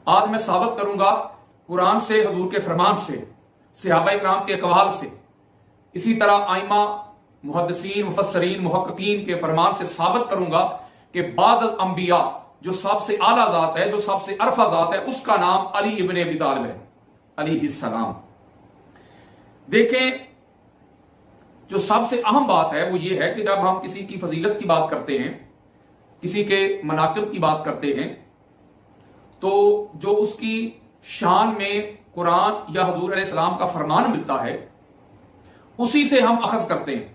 آج میں ثابت کروں گا قرآن سے، حضور کے فرمان سے، صحابہ کرام کے اقوال سے، اسی طرح ائمہ محدثین، مفسرین، محققین کے فرمان سے ثابت کروں گا کہ بعد از انبیاء جو سب سے اعلیٰ ذات ہے، جو سب سے عرفہ ذات ہے، اس کا نام علی ابن ابی طالب ہے علیہ السلام۔ دیکھیں، جو سب سے اہم بات ہے وہ یہ ہے کہ جب ہم کسی کی فضیلت کی بات کرتے ہیں، کسی کے مناقب کی بات کرتے ہیں، تو جو اس کی شان میں قرآن یا حضور علیہ السلام کا فرمان ملتا ہے اسی سے ہم اخذ کرتے ہیں۔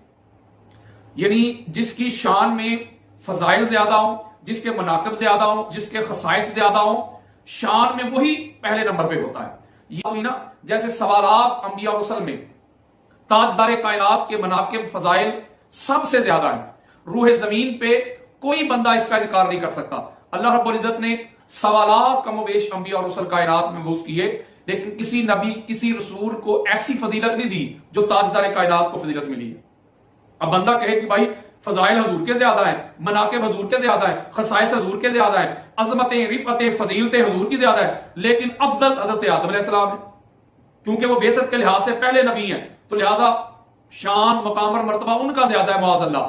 یعنی جس کی شان میں فضائل زیادہ ہوں، جس کے مناقب زیادہ ہوں، جس کے خصائص زیادہ ہوں، شان میں وہی پہلے نمبر پہ ہوتا ہے۔ یہ ہوئی نا، جیسے سوالات انبیاء اور رسل میں تاجدار کائنات کے مناقب فضائل سب سے زیادہ ہیں۔ روح زمین پہ کوئی بندہ اس کا انکار نہیں کر سکتا۔ اللہ رب العزت نے سوالات کم و بیش انبیاء اور رسل کائنات میں مبعوث کیے، لیکن کسی نبی، کسی رسول کو ایسی فضیلت نہیں دی جو تاجدار کائنات کو فضیلت ملی ہے۔ اب بندہ کہے کہ بھائی فضائل حضور کے زیادہ ہیں، مناقب حضور کے زیادہ ہیں، خصائص حضور کے زیادہ ہیں، عظمتیں، رفعتیں، فضیلتیں حضور کی زیادہ ہیں، لیکن افضل حضرت آدم علیہ السلام ہے، کیونکہ وہ بعثت کے لحاظ سے پہلے نبی ہیں، تو لہذا شان، مقام اور مرتبہ ان کا زیادہ ہے معاذ اللہ۔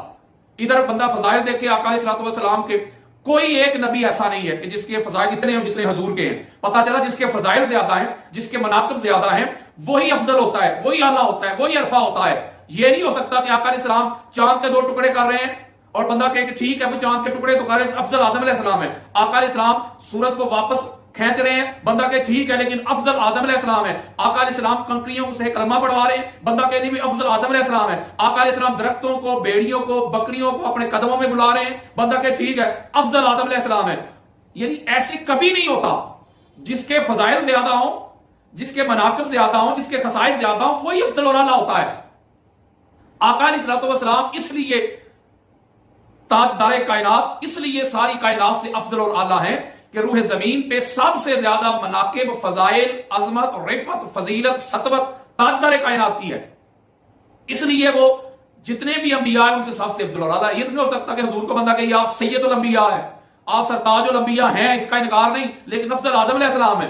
ادھر بندہ فضائل دیکھ کے آقا علیہ السلام کے، کوئی ایک نبی ایسا نہیں ہے کہ جس کے فضائل اتنے ہیں جتنے حضور کے ہیں۔ پتہ چلا جس کے فضائل زیادہ ہیں، جس کے مناقب زیادہ ہیں، وہی افضل ہوتا ہے، وہی اعلیٰ ہوتا ہے، وہی عرفہ ہوتا ہے۔ یہ نہیں ہو سکتا کہ آقا علیہ السلام چاند کے 2 ٹکڑے کر رہے ہیں اور بندہ کہے کہ ٹھیک ہے وہ چاند کے ٹکڑے تو کر رہے ہیں، افضل آدم علیہ السلام ہے۔ آقا علیہ السلام سورج کو واپس کھینچ رہے ہیں، بندہ کہ ٹھیک ہے لیکن افضل آدم علیہ السلام ہے۔ آقا علیہ السلام کنکریوں سے کلمہ پڑھوا رہے ہیں، بندہ کہ نہیں بھی افضل آدم علیہ السلام ہے۔ آقا علیہ السلام درختوں کو، بیڑیوں کو، بکریوں کو اپنے قدموں میں بلا رہے ہیں، بندہ کہ ٹھیک ہے افضل آدم علیہ السلام ہے۔ یعنی ایسے کبھی نہیں ہوتا، جس کے فضائل زیادہ ہوں، جس کے مناقب زیادہ ہوں، جس کے خصائص زیادہ ہوں، وہی افضل اور اعلیٰ ہوتا ہے۔ آقا علیہ السلام اس لیے تاجدار کائنات، اس لیے ساری کائنات سے افضل اور اعلیٰ ہیں کہ روح زمین پہ سب سے زیادہ مناقب، فضائل، عظمت، رفعت، فضیلت، سطوت تاجدار کائنات کی ہے۔ اس لیے وہ جتنے بھی انبیاء ہیں ان سے سب سے افضل اور اعلیٰ۔ یہ نہیں ہو سکتا کہ حضور کو بندہ کہ آپ سید الانبیاء ہے، آپ سرتاج الانبیاء ہیں، اس کا انکار نہیں، لیکن افضل آدم علیہ السلام ہے۔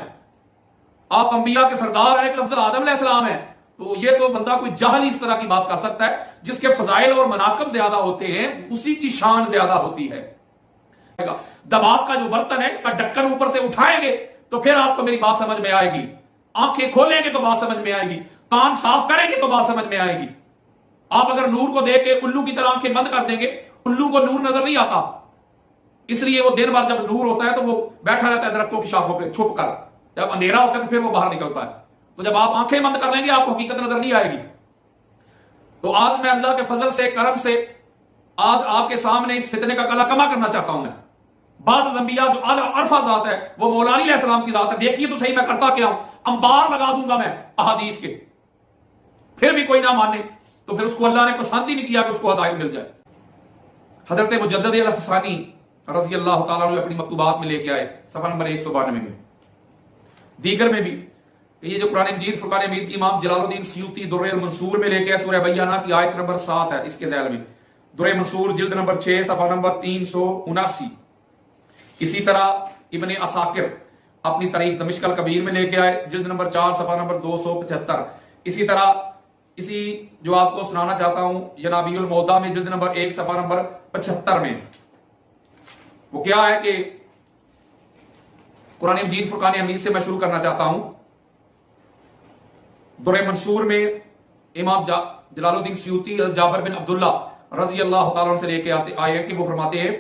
آپ انبیاء کے سردار ہیں لیکن افضل آدم علیہ السلام ہے۔ تو یہ تو بندہ کوئی جاہل اس طرح کی بات کر سکتا ہے۔ جس کے فضائل اور مناقب زیادہ ہوتے ہیں اسی کی شان زیادہ ہوتی ہے۔ دماغ کا جو برتن ہے اس کا ڈھکن اوپر سے اٹھائیں گے تو پھر آپ کو میری بات سمجھ میں آئے گی، آنکھیں کھولیں گے تو بات سمجھ میں آئے گی، کان صاف کریں گے تو بات سمجھ میں آئے گی۔ آپ اگر نور کو دیکھ کے الو کی طرح آنکھیں بند کر دیں گے، الو کو نور نظر نہیں آتا، اس لیے وہ دن بھر جب نور ہوتا ہے تو وہ بیٹھا رہتا ہے درختوں کی شاخوں پہ چھپ کر، جب اندھیرا ہوتا ہے تو پھر وہ باہر نکلتا ہے۔ تو جب آپ آنکھیں بند کر لیں گے آپ کو حقیقت نظر نہیں آئے گی۔ تو آج میں اللہ کے فضل سے، کرم سے آج آپ کے سامنے اس فتنے کا کلا کما کرنا چاہتا ہوں۔ میں بعد از انبیاء جو اعلیٰ عرفہ ذات ہے وہ مولا علی علیہ السلام کی ذات ہے۔ دیکھیے تو صحیح میں کرتا کیا ہوں، انبار لگا دوں گا میں احادیث کے، پھر بھی کوئی نہ مانے تو پھر اس کو اللہ نے پسند ہی نہیں کیا کہ اس کو ہدایت مل جائے۔ حضرت مجدد الافسانی رضی اللہ تعالیٰ عنہ اپنی مکتوبات میں لے کے آئے صفحہ نمبر 192 میں، دیگر میں بھی کہ یہ جو قرآن مجید فرقان حمید کی امام جلال الدین سیوطی درر المنصور میں لے کے آئے، سورہ بینہ کی آیت نمبر 7 ہے اس کے ذیل میں، درر منصور جلد نمبر 6 صفحہ نمبر 379۔ اسی طرح ابن عساکر اپنی تاریخ دمشق الکبیر میں لے کے آئے، جلد نمبر 4 صفحہ نمبر 275۔ اسی طرح اسی جو آپ کو سنانا چاہتا ہوں ینابیع الموضع میں جلد نمبر 1 صفحہ نمبر 75 میں، وہ کیا ہے کہ قرآن مجید فرقان حمید سے میں شروع کرنا چاہتا ہوں۔ درر منصور میں امام جلال الدین سیوطی جابر بن عبداللہ رضی اللہ تعالیٰ عنہ سے لے کے آئے ہیں کہ وہ فرماتے ہیں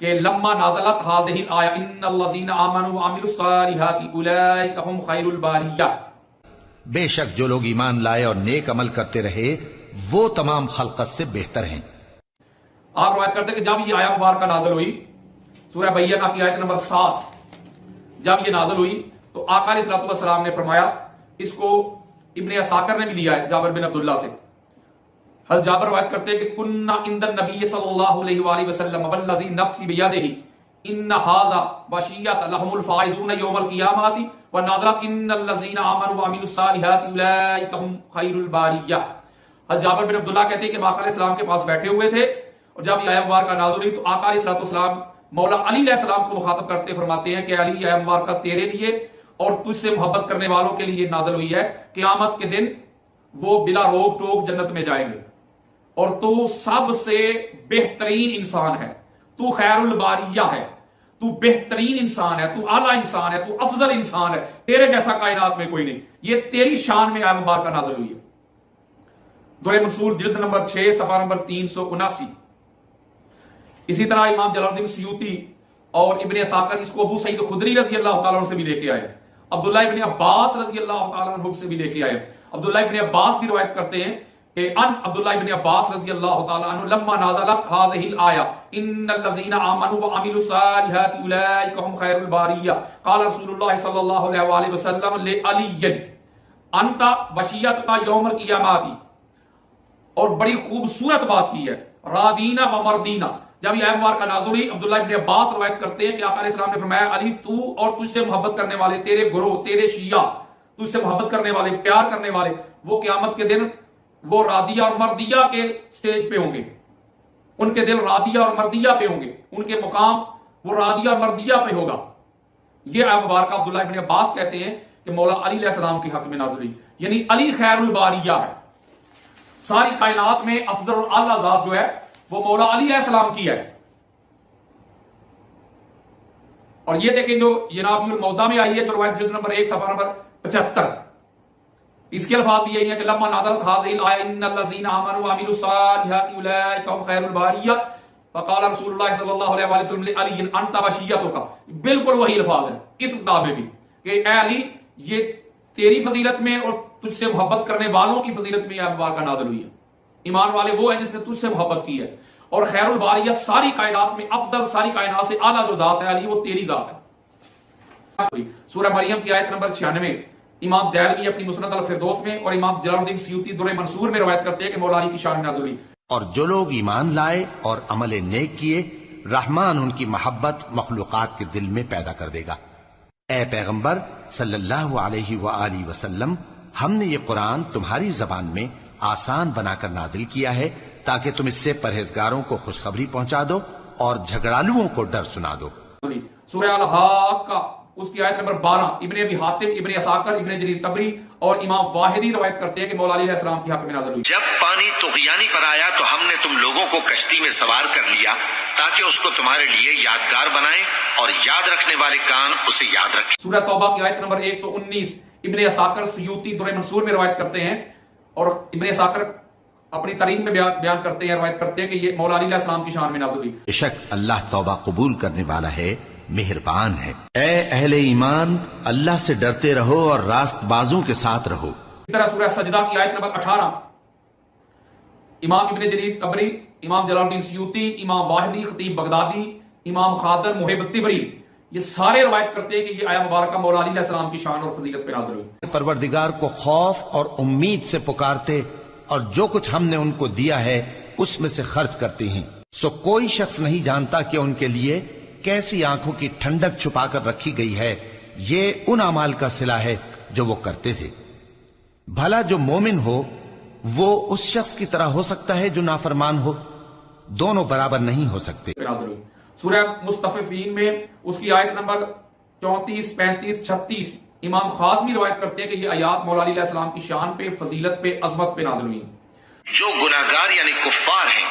کہ لما نازلت هذه الآیہ ان الذین آمنوا وعملوا الصالحات اولئک هم خیر الباریہ، بے شک جو لوگ ایمان لائے اور نیک عمل کرتے رہے وہ تمام خلقت سے بہتر ہیں۔ آپ روایت کرتے ہیں کہ جب یہ آیہ مبارکہ نازل ہوئی، سورہ بینہ کی آیت نمبر 7 جب یہ نازل ہوئی تو آقا علیہ السلام نے فرمایا، اس کو ابن عساکر نے بھی لیا ہے جابر بن عبداللہ سے۔ حضرت جابر روایت کرتے ہیں کہ کننا عند النبی صلی اللہ علیہ وآلہ وسلم والذی نفسی بیدہ ان ھذا بشیۃ لهم الفائزون یوم القیامۃ والناظرات ان الذین آمنوا وعملوا الصالحات اولئک هم خیر الباریہ۔ حضرت جابر بن عبداللہ کہتے ہیں کہ آقا علیہ السلام کے پاس بیٹھے ہوئے تھے اور جب یہ آیت مبارکہ نازل ہوئی تو آقا علیہ السلام مولا علی علیہ السلام کو مخاطب کرتے فرماتے ہیں کہ علی اے مبارکہ تیرے لیے اور تجھ سے محبت کرنے والوں کے لیے نازل ہوئی ہے، قیامت کے دن وہ بلا روک ٹوک جنت میں جائیں گے، اور تو سب سے بہترین انسان ہے، تو خیر الباریہ ہے، تو بہترین انسان ہے، تو اعلیٰ انسان ہے، تو افضل انسان ہے، تیرے جیسا کائنات میں کوئی نہیں، یہ تیری شان میں آیت مبارکہ نازل ہوئی ہے۔ درہ منصور جلد نمبر 6 صفحہ نمبر 379۔ اسی طرح امام جلال الدین سیوطی اور ابن اساکر اس کو ابو سعید خدری رضی اللہ تعالیٰ عنہ سے بھی لے کے آئے، عبداللہ ابن عباس رضی اللہ تعالیٰ عنہ سے بھی لے کے آئے۔ عبداللہ ابن عباس بھی روایت کرتے ہیں کہ ان عبداللہ ابن عباس رضی اللہ تعالیٰ عنہ لما نازلت هذه الآیہ ان الذین آمنوا وعملوا الصالحات اولئک هم خیر الباریہ قال رسول اللہ صلی اللہ علیہ وآلہ وسلم لعلی انت وشیتک یوم القیامت، اور بڑی خوبصورت بات کی ہے، رادینا و مردینا۔ جب یہ آیت مبارکہ نازل ہوئی، عبداللہ ابن عباس روایت کرتے ہیں کہ آقا علیہ السلام نے فرمایا علی تو اور تجھ سے محبت کرنے والے تیرے گروہ، تیرے شیعہ، تجھ سے محبت کرنے والے، پیار کرنے والے، وہ قیامت کے دن وہ رادیہ اور مردیہ کے سٹیج پہ ہوں گے، ان کے دل رادیہ اور مردیہ پہ ہوں گے، ان کے مقام وہ رادیہ اور مردیہ پہ ہوگا۔ یہ آیت مبارکہ عبداللہ ابن عباس کہتے ہیں کہ مولا علی علیہ السلام کے حق میں نازل ہوئی، یعنی علی خیر الباریہ ہے، ساری کائنات میں افضل اور اعلیٰ ذات جو ہے وہ مولا علی علیہ السلام کی ہے۔ اور یہ دیکھیں جو ینابی الموضع میں آئی ہے تو روایت جلد نمبر 1 صفحہ نمبر 75، اس کے الفاظ بھی یہی ہیں کہ لما نازلت هذه الآیہ ان الذین آمنوا وعملوا الصالحات اولئک هم خیر الباریہ فقال رسول اللہ صلی اللہ علیہ وسلم لعلی انت وشیتک، بالکل وہی الفاظ ہیں اس کتاب میں بھی کہ اے علی یہ تیری فضیلت میں اور تجھ سے محبت کرنے والوں کی فضیلت میں یہ مبارکہ نازل ہوئی ہے۔ ایمان والے وہ ہیں جس نے تجھ سے محبت کی ہے، اور خیر الباریہ ساری کائنات میں افضل، ساری کائنات سے اعلیٰ جو ذات ہے علی وہ تیری ذات ہے۔ سورہ مریم کی آیت نمبر 96 امام دہلوی اپنی مسند الفردوس میں اور امام جلال الدین سیوطی درہ منصور میں روایت کرتے ہیں کہ مولا علی کی شان نازل ہوئی۔ اور جو لوگ ایمان لائے اور عمل نیک کیے، رحمان ان کی محبت مخلوقات کے دل میں پیدا کر دے گا۔ اے پیغمبر صلی اللہ علیہ وآلہ وسلم، ہم نے یہ قرآن تمہاری زبان میں آسان بنا کر نازل کیا ہے تاکہ تم اس سے پرہیزگاروں کو خوشخبری پہنچا دو اور جھگڑالوؤں کو ڈر سنا دو۔ سورہ الحاقہ اس کی آیت نمبر 12 ابن ابی حاتم، ابن اساکر، ابن جریر طبری اور امام واحدی روایت کرتے ہیں کہ مولا علی علیہ السلام کے حق میں نازل ہوئی۔ جب پانی طغیانی پر آیا تو ہم نے تم لوگوں کو کشتی میں سوار کر لیا تاکہ اس کو تمہارے لیے یادگار بنائیں اور یاد رکھنے والے کان اسے یاد رکھیں۔ سورہ توبہ کی آیت نمبر 119 ابن اساکر سیوطی درہ منصور میں روایت کرتے ہیں، اور ابن اساکر اپنی تاریخ میں بیان کرتے ہیں، روایت کرتے ہیں کہ یہ مولا علی علیہ السلام کی شان میں نازل ہوئی۔ بے شک اللہ توبہ قبول کرنے والا ہے، مہربان ہے۔ اے اہل ایمان، اللہ سے ڈرتے رہو اور راست بازوں کے ساتھ رہو۔ اس طرح سورہ سجدہ کی آیت نمبر 18 امام ابن جریر طبری، امام جلال الدین سیوطی، امام واحدی، خطیب بغدادی، امام خازن، محب الطبری، یہ سارے روایت کرتے ہیں کہ یہ آیت مبارکہ مولا علی علیہ السلام کی شان اور فضیلت پہ نازل ہوئی۔ پروردگار کو خوف اور امید سے پکارتے اور جو کچھ ہم نے ان کو دیا ہے اس میں سے خرچ کرتے ہیں، سو کوئی شخص نہیں جانتا کہ ان کے لیے کیسی آنکھوں کی ٹھنڈک چھپا کر رکھی گئی ہے، یہ ان اعمال کا صلہ ہے جو وہ کرتے تھے۔ بھلا جو مومن ہو وہ اس شخص کی طرح ہو سکتا ہے جو نافرمان ہو؟ دونوں برابر نہیں ہو سکتے۔ سورہ مستففین میں اس کی آیت نمبر 34، 35، 36 امام خازمی روایت کرتے ہیں کہ یہ آیات مولا علی علیہ السلام کی شان پہ، فضیلت پہ، عظمت پہ نازل ہوئی۔ جو گناہگار یعنی کفار ہیں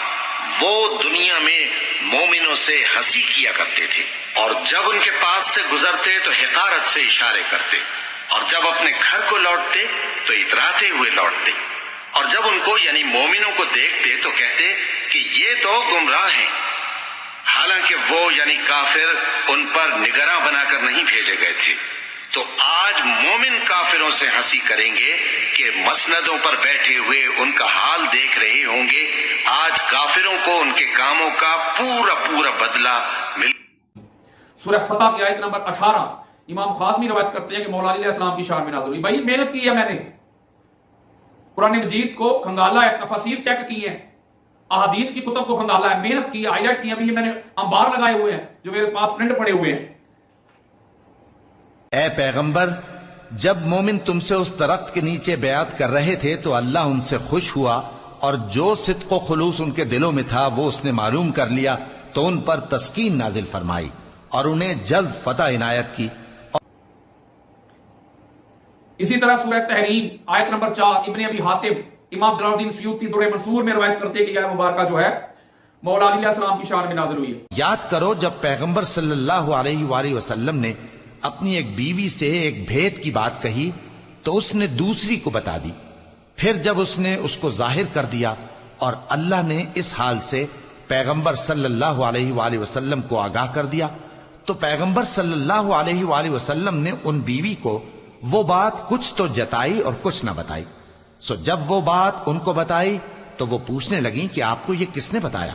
وہ دنیا میں مومنوں سے ہنسی کیا کرتے تھے، اور جب ان کے پاس سے گزرتے تو حقارت سے اشارے کرتے، اور جب اپنے گھر کو لوٹتے تو اتراتے ہوئے لوٹتے، اور جب ان کو یعنی مومنوں کو دیکھتے تو کہتے کہ یہ تو گمراہ ہیں، حالانکہ وہ یعنی کافر ان پر نگراں بنا کر نہیں بھیجے گئے تھے۔ تو آج مومن کافروں سے ہنسی کریں گے کہ مسندوں پر بیٹھے ہوئے ان کا حال دیکھ رہے ہوں گے، آج کافروں کو ان کے کاموں کا پورا پورا بدلہ مل۔ سورہ فتح کی آیت نمبر 18 امام خازمی روایت کرتے ہیں کہ مولا علی علیہ السلام کی شان میں نازل ہوئی۔ بھائی محنت کی ہے میں نے، قرآن مجید کو کھنگالا ہے، تفاسیر چیک کی ہیں، احادیث کی کتب کو کھنگالا ہے، محنت کی ہے، ہائی لائٹ کی ہے، ابھی یہ میں نے انبار لگائے ہوئے ہیں جو میرے پاس پرنٹ پڑے ہوئے ہیں۔ اے پیغمبر، جب مومن تم سے اس درخت کے نیچے بیعت کر رہے تھے تو اللہ ان سے خوش ہوا، اور جو صدق و خلوص ان کے دلوں میں تھا وہ اس نے معلوم کر لیا، تو ان پر تسکین نازل فرمائی اور انہیں جلد فتح عنایت کی۔ اسی طرح سورہ تحریم آیت نمبر 4 ابن ابی حاتم امام جلال الدین سیوطی درر منصور میں روایت کرتے کہ یہ مبارکہ جو ہے مولا علی علیہ السلام کی شان میں نازل ہوئی ہے۔ یاد کرو جب پیغمبر صلی اللہ علیہ وآلہ وسلم نے اپنی ایک بیوی سے ایک بھید کی بات کہی تو اس نے دوسری کو بتا دی، پھر جب اس نے اس کو ظاہر کر دیا اور اللہ نے اس حال سے پیغمبر صلی اللہ علیہ وآلہ وسلم کو آگاہ کر دیا تو پیغمبر صلی اللہ علیہ وآلہ وسلم نے ان بیوی کو وہ بات کچھ تو جتائی اور کچھ نہ بتائی۔ سو جب وہ بات ان کو بتائی تو وہ پوچھنے لگیں کہ آپ کو یہ کس نے بتایا؟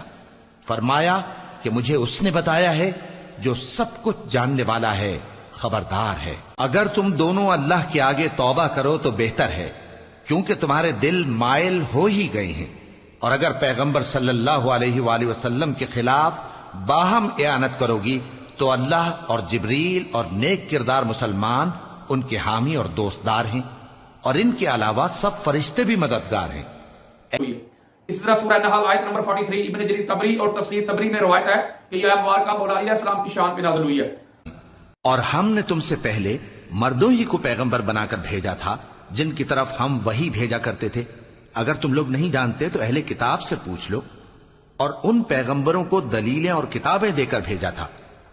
فرمایا کہ مجھے اس نے بتایا ہے جو سب کچھ جاننے والا ہے، خبردار ہے۔ اگر تم دونوں اللہ کے آگے توبہ کرو تو بہتر ہے، کیونکہ تمہارے دل مائل ہو ہی گئے ہیں، اور اگر پیغمبر صلی اللہ علیہ وآلہ وسلم کے خلاف باہم اعانت کرو گی تو اللہ اور جبریل اور نیک کردار مسلمان ان کے حامی اور دوستدار ہیں، اور ان کے علاوہ سب فرشتے بھی مددگار ہیں۔ اسی طرح سورہ نحل آیت نمبر 43 ابن جریر تبری اور تفسیر تبری میں روایت ہے کہ یہ مبارکہ مولا علیہ السلام کی شان میں نازل ہوئی ہے۔ اور ہم نے تم سے پہلے مردوں ہی کو پیغمبر بنا کر بھیجا تھا جن کی طرف ہم وحی بھیجا کرتے تھے۔ اگر تم لوگ نہیں جانتے تو اہل کتاب سے پوچھ لو، اور ان پیغمبروں کو دلیلیں اور کتابیں دے کر بھیجا تھا،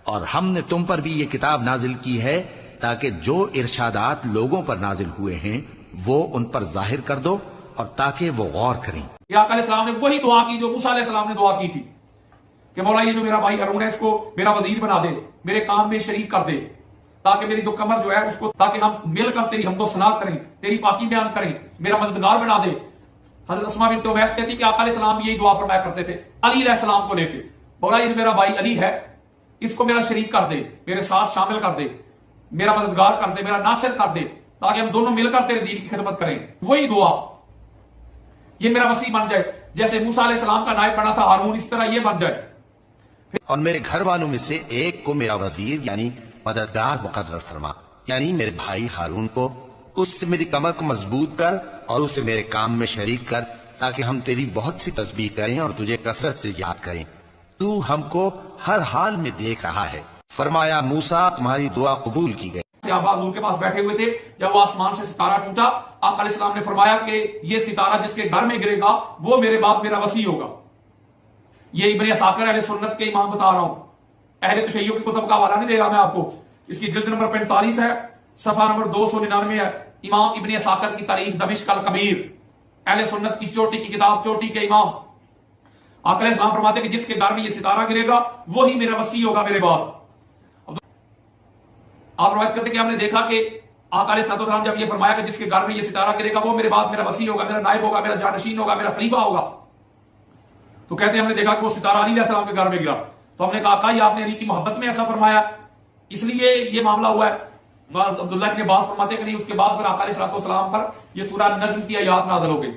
اور ہم نے تم پر بھی یہ کتاب نازل کی ہے تاکہ جو ارشادات لوگوں پر نازل ہوئے ہیں وہ ان پر ظاہر کر دو، اور تاکہ وہ غور کریں۔ یہ آقا علیہ السلام نے وہی دعا کی جو موسیٰ علیہ السلام نے دعا کی تھی کہ مولا یہ جو میرا بھائی ہارون ہے اس کو میرا وزیر بنا دے، میرے کام میں شریک کر دے، تاکہ میری جو کمر جو ہے اس کو، تاکہ ہم مل کر تیری حمد و ثنا کریں، تیری پاکی بیان کریں، میرا مددگار بنا دے۔ حضرت اسماء بنت عمیس کہتی کہ آقا علیہ السلام یہی دعا فرمایا کرتے تھے علی علیہ السلام کو لے کے، مولا یہ جو میرا بھائی علی ہے اس کو میرا شریک کر دے، میرے ساتھ شامل کر دے، میرا مددگار کر دے، میرا ناصر کر دے، تاکہ ہم دونوں مل کر تیرے دین کی خدمت کریں۔ وہی دعا، یہ میرا وسیع بن جائے، جیسے موسیٰ علیہ السلام کا نائب بنا تھا ہارون، اس طرح یہ بن جائے۔ اور میرے گھر والوں میں سے ایک کو میرا وزیر یعنی مددگار مقرر فرما، یعنی میرے بھائی ہارون کو، اس سے میری کمر کو مضبوط کر اور اسے میرے کام میں شریک کر، تاکہ ہم تیری بہت سی تسبیح کریں اور تجھے کثرت سے یاد کریں۔ تو ہم کو ہر حال میں دیکھ رہا ہے۔ فرمایا موسیٰ تمہاری دعا قبول کی گئی۔ صحابہ حضور کے پاس بیٹھے ہوئے تھے، جب وہ آسمان سے ستارہ ٹوٹا، آقا علیہ السلام نے فرمایا کہ یہ ستارہ جس کے گھر میں گرے گا وہ میرے بعد میرا وصی ہوگا۔ یہ ابن عساکر اہل سنت کے امام بتا رہا ہوں، اہل تشیع کی کتب کا حوالہ نہیں دے رہا میں آپ کو، اس کی جلد نمبر 45 ہے، صفحہ نمبر 299 ہے، امام ابن عساکر کی تاریخ دمشق الکبیر، اہل سنت کی چوٹی کی کتاب، چوٹی کے امام۔ آقا علیہ السلام فرماتے کہ جس کے گھر میں یہ ستارہ گرے گا وہی میرا وصی ہوگا میرے بعد۔ آپ روایت کرتے کہ ہم نے دیکھا کہ آقا علیہ السلام جب یہ فرمایا کہ جس کے گھر میں یہ ستارہ گرے گا وہ میرے بعد میرا وصی ہوگا، میرا نائب ہوگا، میرا جانشین ہوگا، میرا خلیفہ ہوگا، تو کہتے ہیں ہم نے دیکھا کہ وہ ستارہ علی علیہ السلام کے گھر میں گرا، تو ہم نے کہا آقا یہ آپ نے علی کی محبت میں ایسا فرمایا اس لیے یہ معاملہ ہوا ہے۔ عبداللہ ابن عباس فرماتے کہ نہیں، اس کے بعد پھر آقا علیہ السلام پر یہ سورہ نجم کی آیات نازل ہو گئی۔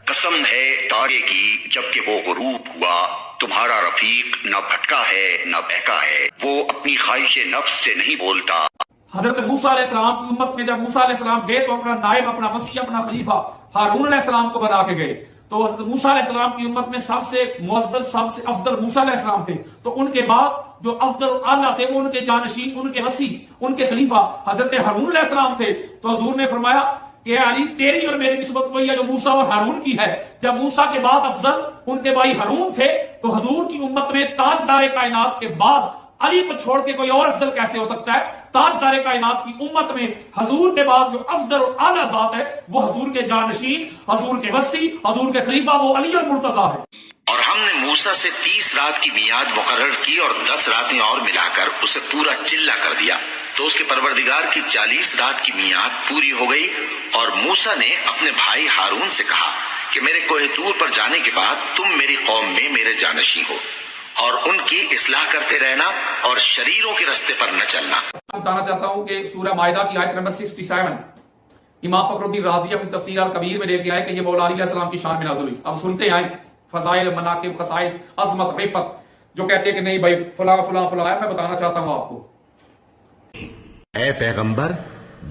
قسم ہے تارے کی جب کہ وہ غروب ہوا، تمہارا رفیق نہ بھٹکا ہے نہ بہکا ہے، وہ اپنی خواہش نفس سے نہیں بولتا۔ حضرت موسیٰ علیہ السلام کی امت میں جب موسیٰ علیہ السلام گئے تو اپنا نائب، اپنا وصی، اپنا خلیفہ ہارون علیہ السلام کو بنا کے گئے، تو حضرت موسیٰ علیہ السلام کی امت میں سب سے معزز، سب سے افضل موسیٰ علیہ السلام تھے، تو ان کے بعد جو افضل اور اعلیٰ تھے وہ ان کے جانشین، ان کے وصی، ان کے خلیفہ حضرت ہارون علیہ السلام تھے۔ تو حضور نے فرمایا کہ علی تیری اور میری نسبت وہی ہے جو موسیٰ اور ہارون کی ہے۔ جب موسیٰ کے بعد افضل ان کے بھائی ہارون تھے تو حضور کی امت میں تاجدار کائنات کے بعد علی کو چھوڑ کے کوئی اور افضل کیسے ہو سکتا ہے؟ تاجدار کائنات کی امت میں حضور کے بعد جو افضل اور اعلیٰ ذات ہے وہ حضور کے جانشین، حضور کے وصی، حضور کے خلیفہ وہ علی المرتضیٰ ہے۔ اور ہم نے موسیٰ سے 30 رات کی میعاد مقرر کی اور 10 راتیں اور ملا کر اسے پورا چلہ کر دیا، تو اس کے پروردگار کی 40 رات کی میعاد پوری ہو گئی۔ اور موسیٰ نے اپنے بھائی ہارون سے کہا کہ میرے کوہ طور پر جانے کے بعد تم میری قوم میں میرے جانشین ہو، اور ان کی اصلاح کرتے رہنا اور شریروں کے رستے پر نہ چلنا۔ بتانا چاہتا ہوں کہ سورہ مائدہ کی آیت نمبر 67 امام فخر الدین رازی اپنی تفسیر الکبیر میں لے کے آئے کہ یہ مولا علی علیہ السلام کی شان میں نازل ہوئی۔ اب سنتے آئیں فضائل، مناقب، خصائص، عظمت، رفت، جو کہتے ہیں کہ نہیں بھائی فلاں فلاں فلاں ہے، میں بتانا چاہتا ہوں آپ کو۔ اے پیغمبر،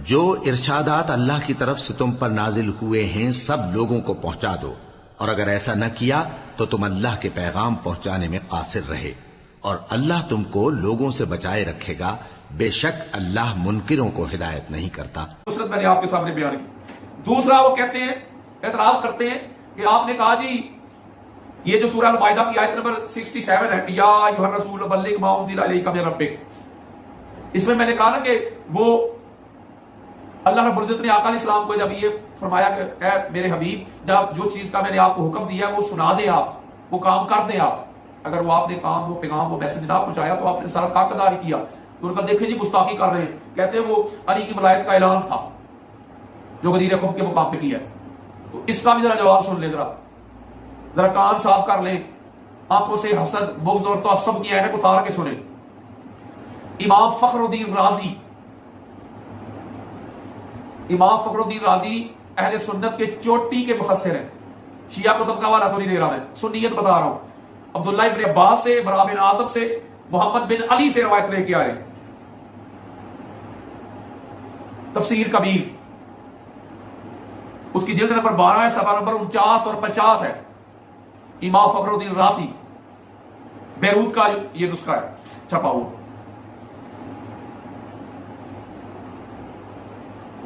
جو ارشادات اللہ کی طرف سے تم پر نازل ہوئے ہیں سب لوگوں کو پہنچا دو، اور اگر ایسا نہ کیا تو تم اللہ کے پیغام پہنچانے میں قاصر رہے، اور اللہ تم کو لوگوں سے بچائے رکھے گا، بے شک اللہ منکروں کو ہدایت نہیں کرتا۔ نصرت میں نے آپ کے سامنے بیان کی۔ دوسرا وہ کہتے ہیں، اعتراض کرتے ہیں کہ آپ نے کہا جی یہ جو سورہ المائدہ کی آیت نمبر 67 ہے، یا ایھا الرسول بلغ ما انزل الیک من ربک، اس میں میں نے کہا نا کہ وہ اللہ رب العزت نے آقا علیہ السلام کو جب یہ فرمایا کہ اے میرے حبیب، جب جو چیز کا میں نے آپ کو حکم دیا وہ سنا دیں، آپ وہ کام کر دیں، آپ اگر وہ آپ نے کام، وہ پیغام، وہ میسج نہ پہنچایا تو آپ نے سارا کاک ادا نہیں کیا۔ تو ان کا دیکھیں جی گستاخی کر رہے ہیں، کہتے ہیں وہ علی کی ولایت کا اعلان تھا جو غدیر خم کے مقام پہ کیا ہے۔ تو اس کا بھی ذرا جواب سن لیں، ذرا کان صاف کر لیں، آنکھوں سے حسد، بغض اور تعصب کی عینک اتار کے سنیں۔ امام فخر الدین رازی، امام فخر الدین رازی اہل سنت کے چوٹی کے مفسر ہیں۔ شیعہ کتب کا حوالہ تو نہیں دے رہا میں، سنیت بتا رہا ہوں۔ عبداللہ ابن عباس سے، برا بن عازب سے، محمد بن علی سے روایت لے کے آ رہے ہیں۔ تفسیر کبیر اس کی جلد نمبر 12 ہے، صفحہ نمبر 49 اور 50 ہے۔ امام فخر الدین رازی، بیروت کا یہ نسخہ ہے چھپا ہوا۔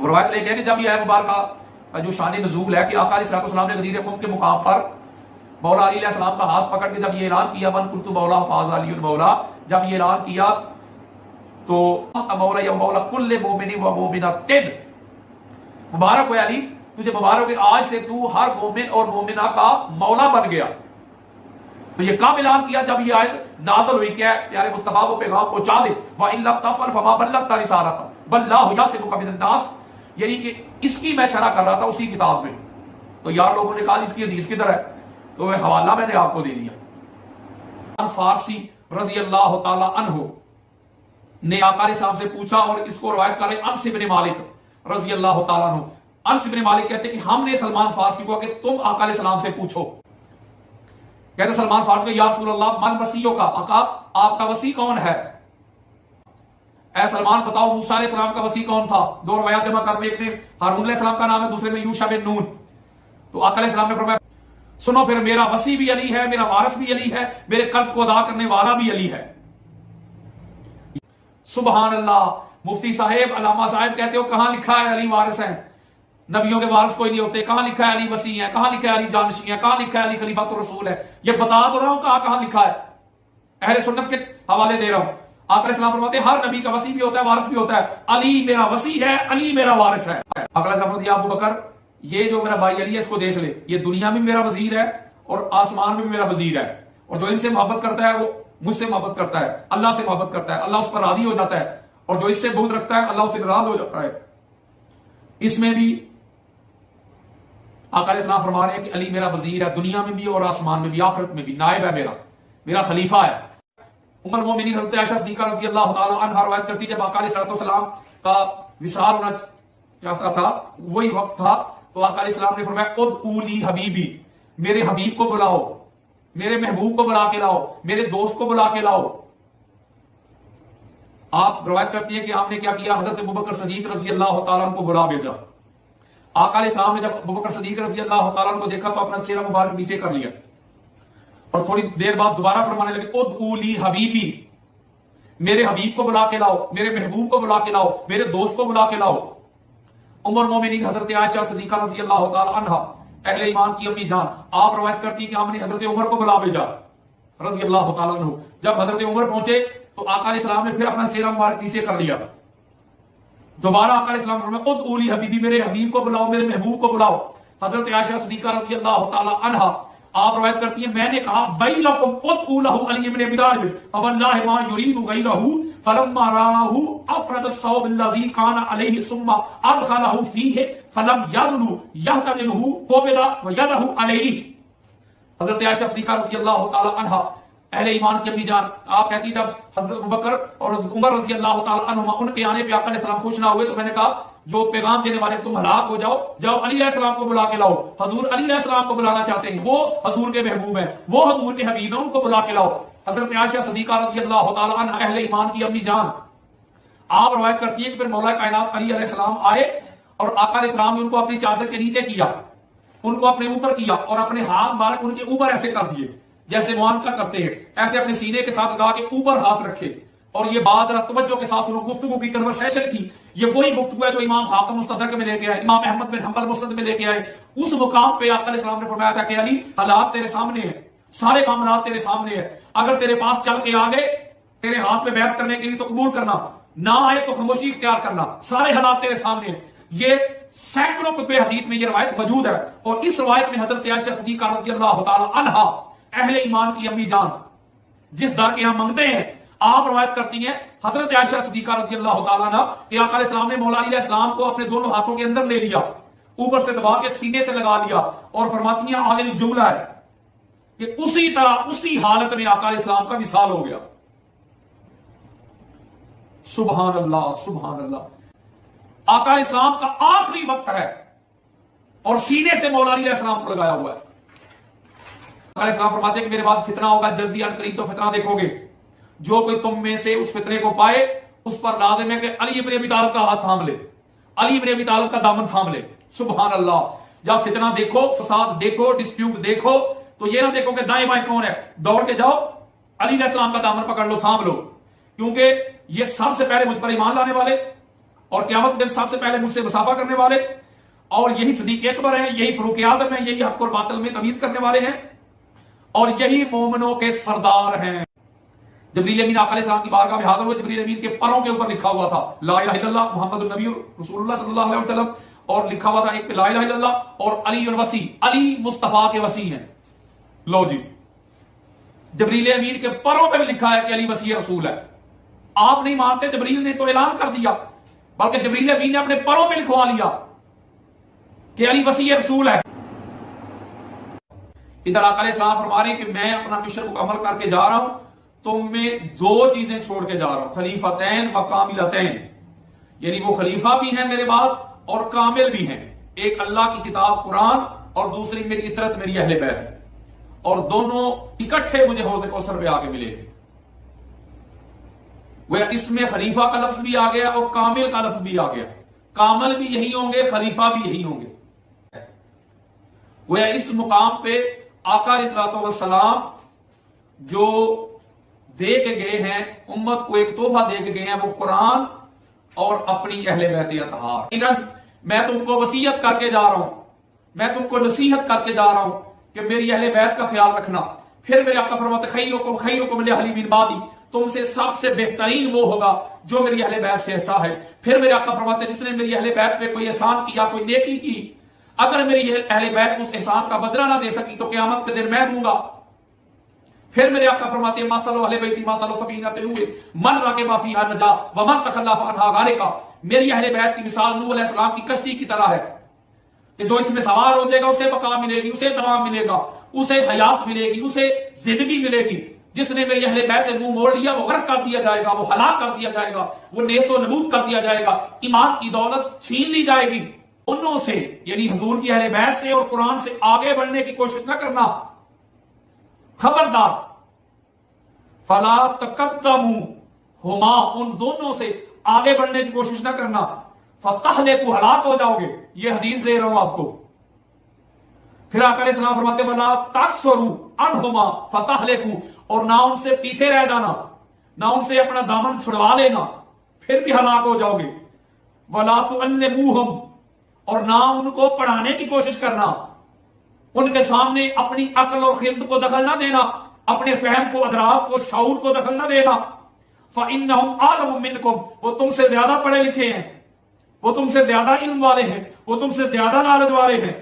روایت لے کے کہ جب یہ آیت مبارکہ جو شان نزول ہے کہ آقا علیہ السلام نے غدیر خم کے مقام پر مولا علی علیہ السلام کا ہاتھ پکڑ کے جب یہ اعلان کیا، من کنت مولا فاز علی المولا، جب یہ اعلان کیا تو مولا یا مولا کل مومن و مومنۃ، مبارک ہو علی، تجھے مبارک ہے، آج سے تو ہر مومن اور مومنہ کا مولا بن گیا۔ تو یہ کب اعلان کیا؟ جب یہ آیت نازل ہوئی کہ پیارے مصطفیٰ کو پیغام پہنچا دے، وَإِن لَمْ تَفْعَلْ فَمَا بَلَّغْتَ رِسَالَتَهُ وَاللَّهُ يَعْصِمُكَ مِنَ النَّاسِ، یعنی کہ اس کی میں شرح کر رہا تھا اسی کتاب میں۔ تو یار لوگوں نے کہا اس کی حدیث کدھر ہے؟ تو وہ حوالہ میں نے آپ کو دے دیا۔ فارسی رضی اللہ تعالی عنہ نے آقا علیہ السلام سے پوچھا، اور اس کو روایت کر رہے انس بن مالک رضی اللہ تعالی عنہ۔ انس بن مالک کہتے ہیں کہ ہم نے سلمان فارسی کو کہ تم آقا علیہ السلام سے پوچھو۔ کہتے سلمان فارسی کو، یا رسول اللہ من وسیعوں کا، آقا آپ کا وسیع کون ہے؟ اے سلمان بتاؤ موسیٰ علیہ السلام کا وسیع کون تھا؟ دو روایات جمع کر میں، ایک میں ہارون علیہ السلام کا نام ہے، دوسرے میں یوشع بن نون۔ تو آقا علیہ السلام نے فرمایا سنو پھر، میرا وسیع بھی علی ہے، میرا وارث بھی علی ہے، میرے قرض کو ادا کرنے والا بھی علی ہے۔ سبحان اللہ۔ مفتی صاحب، علامہ صاحب کہتے ہو کہاں لکھا ہے علی وارث ہیں؟ نبیوں کے وارث کوئی نہیں ہوتے۔ کہاں لکھا ہے علی وسیع ہے؟ کہاں لکھا ہے علی جانشین ہے؟ کہاں لکھا ہے علی خلیفۃ الرسول ہے؟ یہ بتا تو رہا ہوں کہاں لکھا ہے، اہل سنت کے حوالے دے رہا ہوں۔ آقا علیہ السلام فرماتے ہیں ہر نبی کا وسیع بھی ہوتا ہے، وارث بھی ہوتا ہے، علی میرا وسیع ہے، علی میرا وارث ہے۔ آقا علیہ السلام فرماتے ہیں ابو بکر، یہ جو میرا بھائی علی ہے اس کو دیکھ لے، یہ دنیا میں میرا وزیر ہے اور آسمان میں بھی میرا وزیر ہے، اور جو ان سے محبت کرتا ہے وہ مجھ سے محبت کرتا ہے، اللہ سے محبت کرتا ہے، اللہ اس پر راضی ہو جاتا ہے، اور جو اس سے بغض رکھتا ہے اللہ اس سے ناراض ہو جاتا ہے۔ اس میں بھی آقا علیہ السلام فرما رہے ہیں کہ علی میرا وزیر ہے، دنیا میں بھی اور آسمان میں بھی، آخرت میں بھی، نائب ہے، میرا خلیفہ ہے۔ ام المومنین حضرت عائشہ صدیقہ رضی اللہ تعالی عنہا روایت کرتی جب آقا علیہ السلام کا وصال ہونا چاہتا تھا، وہی وقت تھا، تو آقا علیہ السلام نے فرمایا ادعوا لی حبیبی، میرے حبیب کو بلاؤ، میرے محبوب کو بلا کے لاؤ، میرے دوست کو بلا کے لاؤ۔ آپ روایت کرتی ہیں کہ ہم نے کیا کیا، حضرت ابوبکر صدیق رضی اللہ تعالیٰ عنہ کو بلا بھیجا۔ آقا علیہ السلام نے جب ابوبکر صدیق رضی اللہ تعالیٰ عنہ کو دیکھا تو اپنا چہرہ مبارک نیچے کر لیا، اور تھوڑی دیر بعد دوبارہ فرمانے لگے ادعوا لی حبیبی، میرے حبیب کو بلا کے لاؤ، میرے محبوب کو بلا کے لاؤ، میرے دوست کو بلا کے لاؤ۔ ام المومنین حضرت عائشہ صدیقہ رضی اللہ تعالی عنہا، اہل ایمان کی امی جان، آپ روایت کرتی ہیں کہ ہم نے حضرت عمر کو بلا بھیجا رضی اللہ تعالی عنہ۔ جب حضرت عمر پہنچے تو آقا علیہ السلام نے پھر اپنا چہرہ مبارک نیچے کر لیا۔ دوبارہ آقا علیہ السلام نے فرمایا ادعوا لی حبیبی، میرے حبیب کو بلاؤ، میرے محبوب کو بلاؤ۔ حضرت عائشہ صدیقہ رضی اللہ تعالی عنہا آپ روایت کرتی ہیں میں نے کہا ویلکم ادعوا لہ علی بن ابی طالب فواللہ ما یرید غیرہ فلما راہ افرد الثوب الذی کان علیہ ثم ادخلہ فیہ فلم یزل یحتضنہ قبض ویدہ علیہ۔ حضرت عائشہ صدیقہ رضی اللہ تعالی عنہا اہل ایمان کی امی جان، آپ کہتی جب حضرت ابوبکر اور عمر رضی اللہ تعالی عنہما ان کے آنے پہ آقا علیہ السلام خوش نہ ہوئے تو میں نے کہا جو پیغام دینے والے تم ہلاک ہو جاؤ، جاؤ علی علیہ السلام کو بلا کے لاؤ۔ حضور علی علیہ السلام کو بلانا چاہتے ہیں، وہ حضور کے محبوب ہیں، وہ حضور کے حبیب ہیں، ان کو بلا کے لاؤ۔ حضرت عائشہ صدیقہ رضی اللہ تعالی عنہ اہل ایمان کی امی جان، آپ روایت کرتی ہیں کہ پھر مولا کائنات علی علیہ السلام آئے اور آقا علیہ السلام نے ان کو اپنی چادر کے نیچے کیا، ان کو اپنے اوپر کیا اور اپنے ہاتھ مبارک ان کے اوپر ایسے کر دیے جیسے معانقہ کرتے ہیں ایسے اپنے سینے کے ساتھ لگا کے اوپر ہاتھ رکھے. اور یہ بات توجہ کے ساتھ انہوں گفتگو کی، کنورسیشن کی. یہ وہی گفتگو ہے جو امام حاکم مستدرک میں لے کے آئے، امام احمد بن حنبل مسند میں لے کے آئے. اس مقام پہ آقا علیہ السلام نے فرمایا تھا کہ علی حالات تیرے سامنے ہیں، سارے معاملات تیرے سامنے ہیں، اگر تیرے پاس چل کے آگے تیرے ہاتھ میں بیعت کرنے کے لیے تو قبول کرنا، نہ آئے تو خاموشی اختیار کرنا، سارے حالات تیرے سامنے ہیں. یہ سینکڑوں کتب حدیث میں یہ روایت موجود ہے. اور اس روایت میں حضرت عائشہ صدیقہ رضی اللہ تعالی عنہا اہل ایمان کی امی جان جس در کے ہم منگتے ہیں، آپ روایت کرتی ہیں حضرت عائشہ صدیقہ رضی اللہ تعالیٰ عنہ کہ آقا علیہ السلام نے مولا علی علیہ السلام کو اپنے دونوں ہاتھوں کے اندر لے لیا، اوپر سے دبا کے سینے سے لگا لیا، اور فرماتی ہیں آگے جملہ ہے کہ اسی طرح اسی حالت میں آقا علیہ السلام کا وصال ہو گیا. سبحان اللہ سبحان اللہ. آقا علیہ السلام کا آخری وقت ہے اور سینے سے مولا علی علیہ السلام کو لگایا ہوا ہے. آقا علیہ السلام فرماتے ہیں کہ میرے بعد فتنہ ہوگا، جلدی ان قریب تو فتنہ دیکھو گے، جو کوئی تم میں سے اس فتنے کو پائے اس پر لازم ہے کہ علی ابن ابی طالب کا ہاتھ تھام لے، علی ابن ابی طالب کا دامن تھام لے. سبحان اللہ. جب فتنہ دیکھو، فساد دیکھو، ڈسپیوٹ دیکھو تو یہ نہ دیکھو کہ دائیں بائیں کون ہے، دوڑ کے جاؤ علی علیہ السلام کا دامن پکڑ لو، تھام لو، کیونکہ یہ سب سے پہلے مجھ پر ایمان لانے والے اور قیامت کے دن سب سے پہلے مجھ سے مسافہ کرنے والے، اور یہی صدیق اکبر ہیں، یہی فاروق اعظم ہیں، یہی حق اور باطل میں تمیز کرنے والے ہیں، اور یہی مومنوں کے سردار ہیں. جبریل امین آقا علیہ السلام کی بارگاہ میں حاضر ہوئے. جبریل امین کے پروں کے اوپر لکھا ہوا تھا لا الہ الا اللہ محمد النبی رسول اللہ صلی اللہ علیہ وسلم، اور لکھا ہوا تھا ایک پہ لا الہ الا اللہ اور علی الوصی، علی مصطفیٰ کے وصی ہیں. لو جی، جبریل امین کے پروں پہ بھی لکھا ہے کہ علی وصی رسول ہے. آپ نہیں مانتے، جبریل نے تو اعلان کر دیا، بلکہ جبریل امین نے اپنے پروں پہ لکھوا لیا کہ علی وصی رسول ہے. ادھر آقا علیہ السلام فرما رہے ہیں کہ میں اپنا مشن مکمل کر کے جا رہا ہوں، تم میں دو چیزیں چھوڑ کے جا رہا ہوں، خلیفتین و کاملتین، یعنی وہ خلیفہ بھی ہیں میرے بعد اور کامل بھی ہیں. ایک اللہ کی کتاب قرآن اور دوسری میری اطرت، میری اہل بیت، اور دونوں اکٹھے مجھے حوض کوثر پہ آ کے ملے. وہ اس میں خلیفہ کا لفظ بھی آ گیا اور کامل کا لفظ بھی آ گیا. کامل بھی یہی ہوں گے، خلیفہ بھی یہی ہوں گے. وہ اس مقام پہ آقا علیہ السلام جو دے کے گئے ہیں امت کو، ایک تحفہ دے کے گئے ہیں، وہ قرآن اور اپنی اہل بیت اطہار. میں تم کو وصیت کر کے جا رہا ہوں، میں تم کو نصیحت کر کے جا رہا ہوں کہ میری اہل بیت کا خیال رکھنا. پھر میرے آقا فرماتے خیرکم خیرکم لأہلی من بعدی، تم سے سب سے بہترین وہ ہوگا جو میری اہل بیت سے اچھا ہے. پھر میرے آقا فرماتے جس نے میری اہل بیت پہ کوئی احسان کیا، کوئی نیکی کی، اگر میری اہل بیت اس احسان کا بدلہ نہ دے سکی تو قیامت کے دن میں دوں گا. پھر میرے آقا فرماتے ہیں مَثَلُ أَهْلِ بَيْتِي مَثَلُ سَفِينَةِ نُوحٍ مَنْ رَكِبَ فِيهَا نَجَا وَمَنْ تَخَلَّفَ عَنْهَا غَرِقَ. میری اہل بیت کی مثال نوح علیہ السلام کی کشتی کی طرح ہے کہ جو اس میں سوار ہو جائے گا اسے بقا ملے گی، اسے دوام ملے گا، اسے حیات ملے گی، اسے زندگی ملے گی. جس نے میری اہل بیت سے منہ موڑ لیا وہ غرق کر دیا جائے گا، وہ ہلاک کر دیا جائے گا، وہ نیست و نبود کر دیا جائے گا، ایمان کی دولت چھین لی جائے گی. انہوں سے یعنی حضور کی اہل بیت سے اور قرآن سے آگے بڑھنے کی کوشش نہ کرنا. خبردار، فلا تقدموا ہما، ان دونوں سے آگے بڑھنے کی کوشش نہ کرنا. فتہلکوا، ہلاک ہو جاؤ گے. یہ حدیث دے رہا ہوں آپ کو. پھر آقا علیہ السلام فرماتے ولا تقصروا عنہما فتہلکوا، اور نہ ان سے پیچھے رہ جانا، نہ ان سے اپنا دامن چھڑوا لینا، پھر بھی ہلاک ہو جاؤ گے. ولا تعلموہم، اور نہ ان کو پڑھانے کی کوشش کرنا، ان کے سامنے اپنی عقل اور خرد کو دخل نہ دینا، اپنے فہم کو، ادراک کو، شعور کو دخل نہ دینا. فَإِنَّهُمْ أَعْلَمُ مِنْكُمْ، وہ تم سے زیادہ پڑھے لکھے ہیں، وہ تم سے زیادہ علم والے ہیں، وہ تم سے زیادہ نالج والے ہیں.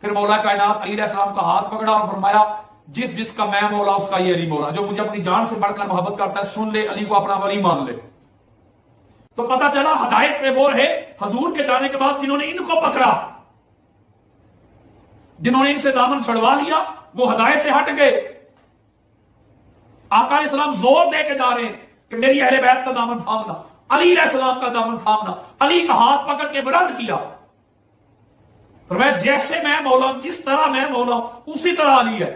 پھر مولا کائنات علی علیہ السلام کا ہاتھ پکڑا اور فرمایا جس جس کا میں مولا اس کا یہ علی مولا، جو مجھے اپنی جان سے بڑھ کر محبت کرتا ہے سن لے، علی کو اپنا ولی مان لے. تو پتہ چلا ہدایت پہ وہ رہے حضور کے جانے کے بعد جنہوں نے ان کو پکڑا، جنہوں نے ان سے دامن چھڑوا لیا، وہ ہدایت سے ہٹ گئے. آقا علیہ السلام زور دے کے جا رہے ہیں کہ میری اہل بیت کا دامن تھامنا، علی علیہ السلام کا دامن تھامنا. علی کا ہاتھ پکڑ کے بلند کیا، فرمایا جیسے میں مولا ہوں، جس طرح میں مولا ہوں اسی طرح علی ہے.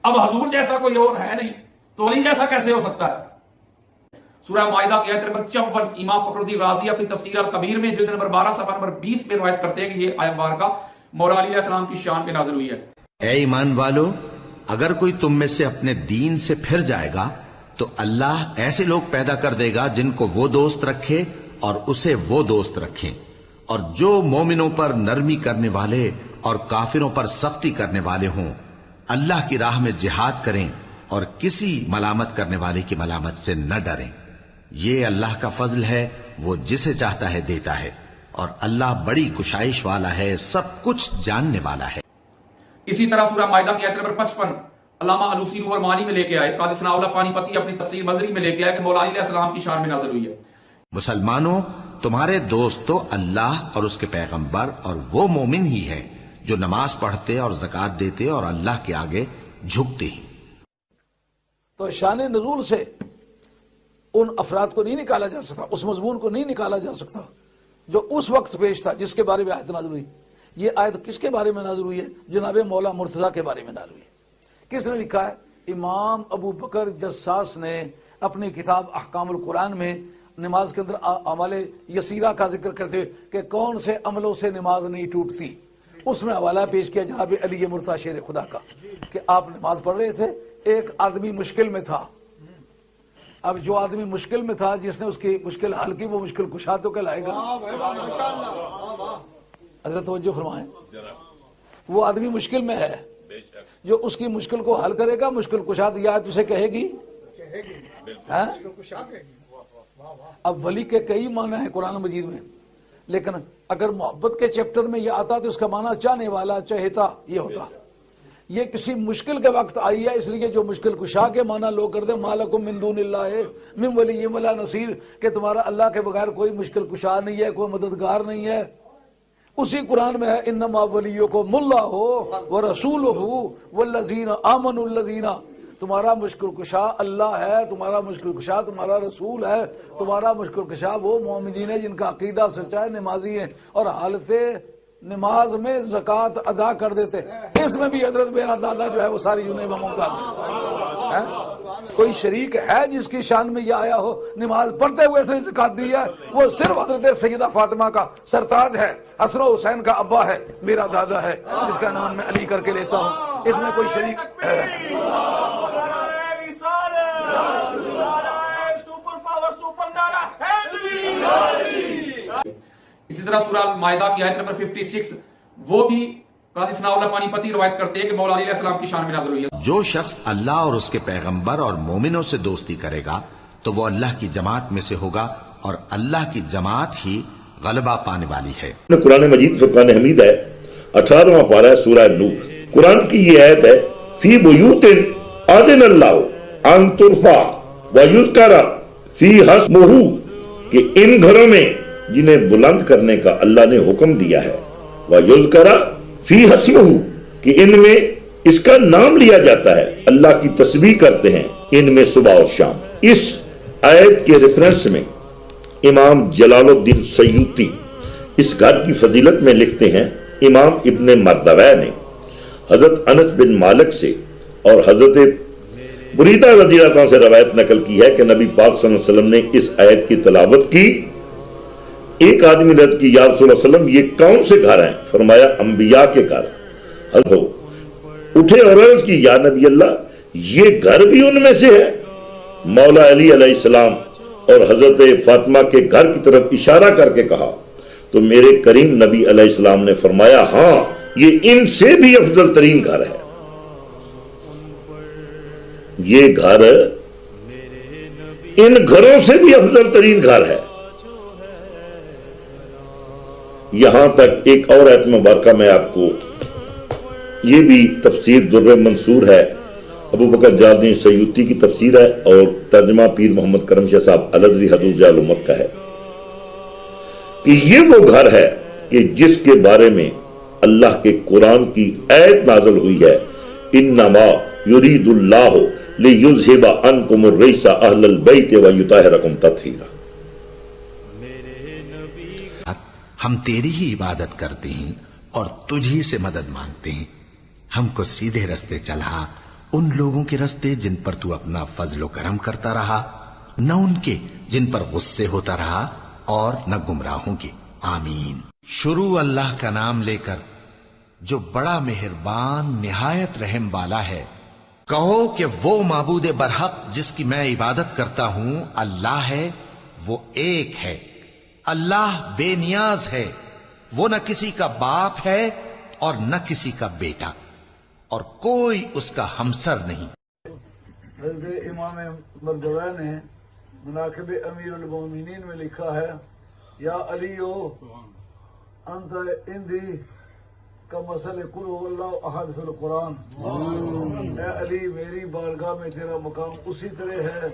اب حضور جیسا کوئی اور ہے نہیں تو علی جیسا کیسے ہو سکتا ہے. سورہ مائدہ کی آیت نمبر 54 امام فخر الدین رازی اپنی تفسیر الکبیر میں جلد نمبر 12 صفحہ نمبر 20 میں روایت کرتے ہیں کہ یہ آیت مبارکہ مولا علی علیہ السلام کی شان پہ نازل ہوئی ہے. اے ایمان والو، اگر کوئی تم میں سے اپنے دین سے پھر جائے گا تو اللہ ایسے لوگ پیدا کر دے گا جن کو وہ دوست رکھے اور اسے وہ دوست رکھیں، اور جو مومنوں پر نرمی کرنے والے اور کافروں پر سختی کرنے والے ہوں اللہ کی راہ میں جہاد کریں اور کسی ملامت کرنے والے کی ملامت سے نہ ڈریں۔ یہ اللہ کا فضل ہے، وہ جسے چاہتا ہے دیتا ہے، اور اللہ بڑی کشائش والا ہے، سب کچھ جاننے والا ہے۔ اسی طرح سورہ مائدہ کی آیت نمبر 55 علامہ علوسی روح المعانی میں لے کے آئے، قاضی ثناء اللہ پانی پتی اپنی تفسیر مظہری میں لے کے آئے کہ مولا علی علیہ السلام کی شان میں نازل ہوئی ہے۔ مسلمانوں، تمہارے دوست تو اللہ اور اس کے پیغمبر اور وہ مومن ہی ہیں جو نماز پڑھتے اور زکوٰۃ دیتے اور اللہ کے آگے جھکتے ہیں۔ تو شان نزول سے ان افراد کو نہیں نکالا جا سکتا، اس مضمون کو نہیں نکالا جا سکتا جو اس وقت پیش تھا جس کے بارے میں آیت نازل ہوئی۔ یہ آیت کس کے بارے میں نازل ہوئی ہے؟ جناب مولا مرتضیٰ کے بارے میں نازل ہوئی ہے۔ کس نے لکھا ہے؟ امام ابو بکر جساس نے اپنی کتاب احکام القرآن میں نماز کے اندر اعمال یسیرہ کا ذکر کرتے ہوئے کہ کون سے عملوں سے نماز نہیں ٹوٹتی، اس میں حوالہ پیش کیا جناب علی مرتضیٰ شیر خدا کا کہ آپ نماز پڑھ رہے تھے، ایک آدمی مشکل میں تھا۔ اب جو آدمی مشکل میں تھا، جس نے اس کی مشکل حل کی، وہ مشکل کشا تو کہلائے گا۔ حضرت توجہ فرمائیں، وہ آدمی مشکل میں ہے، جو اس کی مشکل کو حل کرے گا مشکل کشا یا اسے کہے گی۔ اب ولی کے کئی معنی ہیں قرآن مجید میں، لیکن اگر محبت کے چیپٹر میں یہ آتا تو اس کا معنی چاہنے والا، چہتا یہ ہوتا۔ یہ کسی مشکل کے وقت آئی ہے، اس لیے جو مشکل کشا کے معنی لوگ کرتے ہیں مالکم من دون اللہ من ولی ولا نصیر، کہ تمہارا اللہ کے بغیر کوئی مشکل کشا نہیں ہے، کوئی مددگار نہیں ہے۔ اسی قرآن میں ہے انما ولیکم اللہ ورسولہ والذین آمنوا الذین، تمہارا مشکل کشا اللہ ہے، تمہارا مشکل کشا تمہارا رسول ہے، تمہارا مشکل کشا وہ مومنین ہیں جن کا عقیدہ سچا ہے، نمازی ہیں اور حالت نماز میں زکوٰۃ ادا کر دیتے۔ اس میں بھی حضرت میرا دادا جو ہے وہ ساری جنہیں ممتاز ہے۔ کوئی شریک ہے جس کی شان میں یہ آیا ہو نماز پڑھتے ہوئے اس نے زکوٰۃ دی ہے؟ وہ صرف حضرت سیدہ فاطمہ کا سرتاج ہے، حسن و حسین کا ابا ہے، میرا دادا ہے جس کا نام میں علی کر کے لیتا ہوں۔ اس میں کوئی شریک اسی طرح سورہ مائدہ کی آیت نمبر 56 وہ بھی قاضی ثناء اللہ پانی پتی روایت کرتے ہیں کہ مولا علی علیہ السلام کی شان میں نازل ہوئی ہے۔ جو شخص اللہ اور اس کے پیغمبر اور مومنوں سے دوستی کرے گا تو وہ اللہ کی جماعت میں سے ہوگا، اور اللہ کی جماعت ہی غلبہ پانے والی ہے۔ قرآن مجید فرقان حمید ہے، 18واں پارہ ہے سورہ نور۔ قرآن کی یہ آیت ہے فی بیوت اذن اللہ ان ترفع ویذکر فیہا اسمہ، کہ ان گھروں میں جنہیں بلند کرنے کا اللہ نے حکم دیا ہے، وَيُذْكَرَ فِيهَا اسْمُهُ، کہ ان میں اس کا نام لیا جاتا ہے، اللہ کی تسبیح کرتے ہیں ان میں صبح اور شام۔ اس آیت کے ریفرنس میں امام جلال الدین سیوطی اس گھر کی فضیلت میں لکھتے ہیں، امام ابن مردویہ نے حضرت انس بن مالک سے اور حضرت بریدہ رضی اللہ عنہ سے روایت نقل کی ہے کہ نبی پاک صلی اللہ علیہ وسلم نے اس آیت کی تلاوت کی۔ ایک آدمی نے عرض کی یا رسول اللہ علیہ وسلم یہ کون سے گھر ہیں؟ فرمایا انبیاء کے گھر۔ حضرت اٹھے اور عرض کی یا نبی اللہ یہ گھر بھی ان میں سے ہے؟ مولا علی علیہ السلام اور حضرت فاطمہ کے گھر کی طرف اشارہ کر کے کہا تو میرے کریم نبی علیہ السلام نے فرمایا ہاں یہ ان سے بھی افضل ترین گھر ہے، یہ گھر ان گھروں سے بھی افضل ترین گھر ہے۔ یہاں تک ایک اور آیت مبارکہ میں آپ کو، یہ بھی تفسیر در منصور ہے، ابو بکر جلال سیوطی کی تفسیر ہے اور ترجمہ پیر محمد کرم شاہ صاحب الازہری حضور جلال امت کا ہے، کہ یہ وہ گھر ہے کہ جس کے بارے میں اللہ کے قرآن کی آیت نازل ہوئی ہے انما یرید اللہ لیذھب عنکم الرجس اہل البیت ویطہرکم تطہیرا۔ ہم تیری ہی عبادت کرتے ہیں اور تجھی سے مدد مانگتے ہیں، ہم کو سیدھے رستے چلا، ان لوگوں کے رستے جن پر تو اپنا فضل و کرم کرتا رہا، نہ ان کے جن پر غصے ہوتا رہا، اور نہ گمراہوں کے۔ آمین۔ شروع اللہ کا نام لے کر جو بڑا مہربان نہایت رحم والا ہے۔ کہو کہ وہ معبود برحق جس کی میں عبادت کرتا ہوں اللہ ہے، وہ ایک ہے، اللہ بے نیاز ہے، وہ نہ کسی کا باپ ہے اور نہ کسی کا بیٹا، اور کوئی اس کا ہمسر نہیں۔ حضرت امام مردوی نے مناقب امیر المومنین میں لکھا ہے، یا علیو انت اندی کا مسئلہ قل هو اللہ احد فی القرآن، اے علی میری بارگاہ میں تیرا مقام اسی طرح ہے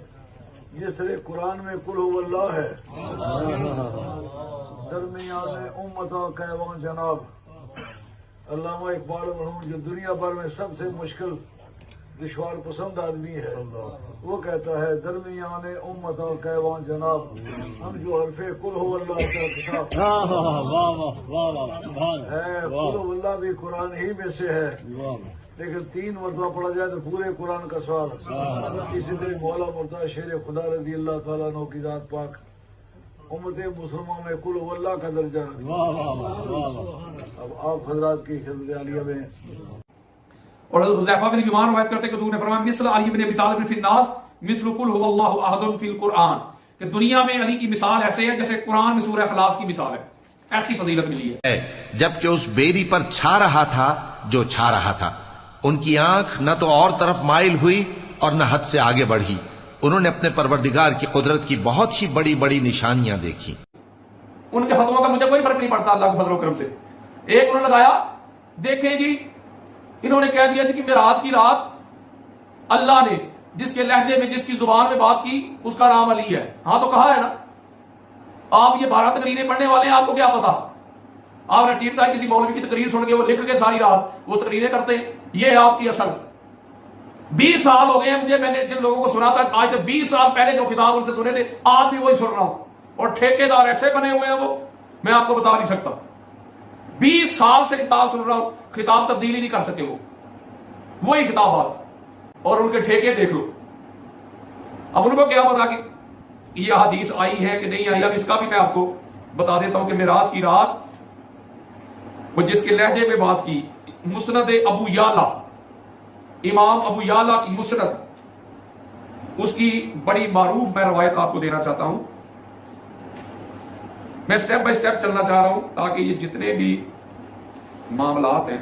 جس طرح قرآن میں قل هو اللہ ہے۔ درمیان امتا کیوان جناب، علامہ اقبال مرحوم جو دنیا بھر میں سب سے مشکل دشوار پسند آدمی ہے، وہ کہتا ہے درمیان امت اور کیوان جناب، ہم جو حرف قل هو اللہ کا کتاب ہے، قل هو اللہ بھی قرآن ہی میں سے ہے، لیکن 3 مرتبہ پڑھا جائے تو پورے قرآن کا سوال۔ اسی طرح مولا مرتضی شیر خدا رضی اللہ تعالیٰ عنہ کی ذات پاک امت مسلمان میں قل هو اللہ کا درجہ۔ اب آپ حضرات کی خدمت عالیہ میں اور حضرت حذیفہ بن یمان روایت کرتے ہیں کہ حضور نے فرمایا مثل علی بن ابی طالب فی الناس مثل قل هو اللہ احد فی القرآن، کہ دنیا میں علی کی مثال ایسے ہے جیسے قرآن میں سورہ اخلاص کی مثال ہے، ایسی فضیلت ملی ہے۔ جبکہ اس بیری پر چھا رہا تھا جو چھا رہا تھا، ان کی آنکھ نہ تو اور طرف مائل ہوئی اور نہ حد سے آگے بڑھی، انہوں نے اپنے پروردگار کی قدرت کی بہت ہی بڑی بڑی نشانیاں دیکھی۔ ان کے فتووں کا مجھے کوئی فرق نہیں پڑتا اللہ کے فضل و کرم سے۔ ایک انہوں نے لگایا، دیکھیں جی انہوں نے کہہ دیا کہ معراج کی رات اللہ نے جس کے لہجے میں جس کی زبان میں بات کی اس کا نام علی ہے۔ ہاں تو کہا ہے نا، آپ یہ 12 تقریریں پڑھنے والے ہیں، آپ کو کیا پتا؟ آپ نے ٹیپ ٹائی کسی مولوی کی تقریر سن کے وہ لکھ کے ساری رات وہ تقریریں کرتے ہیں، یہ ہے آپ کی اصل۔ 20 سال ہو گئے ہیں مجھے، میں نے جن لوگوں کو سنا تھا آج سے 20 سال پہلے جو خطاب ان سے سنے تھے آج بھی وہی سن رہا ہوں، اور ٹھیکیدار ایسے بنے ہوئے ہیں وہ میں آپ کو بتا نہیں سکتا۔ 20 سال سے خطاب سن رہا ہوں، خطاب تبدیلی نہیں کر سکے، وہ وہی خطابات اور ان کے ٹھیکے دیکھ لو۔ اب ان کو کیا پتا کہ یہ حدیث آئی ہے کہ نہیں آئی؟ اب اس کا بھی میں آپ کو بتا دیتا ہوں کہ معراج کی رات وہ جس کے لہجے میں بات کی، مسند ابو یعلا، امام ابو یعلا کی مسند، اس کی بڑی معروف میں روایت آپ کو دینا چاہتا ہوں۔ میں سٹیپ بائی سٹیپ چلنا چاہ رہا ہوں تاکہ یہ جتنے بھی معاملات ہیں،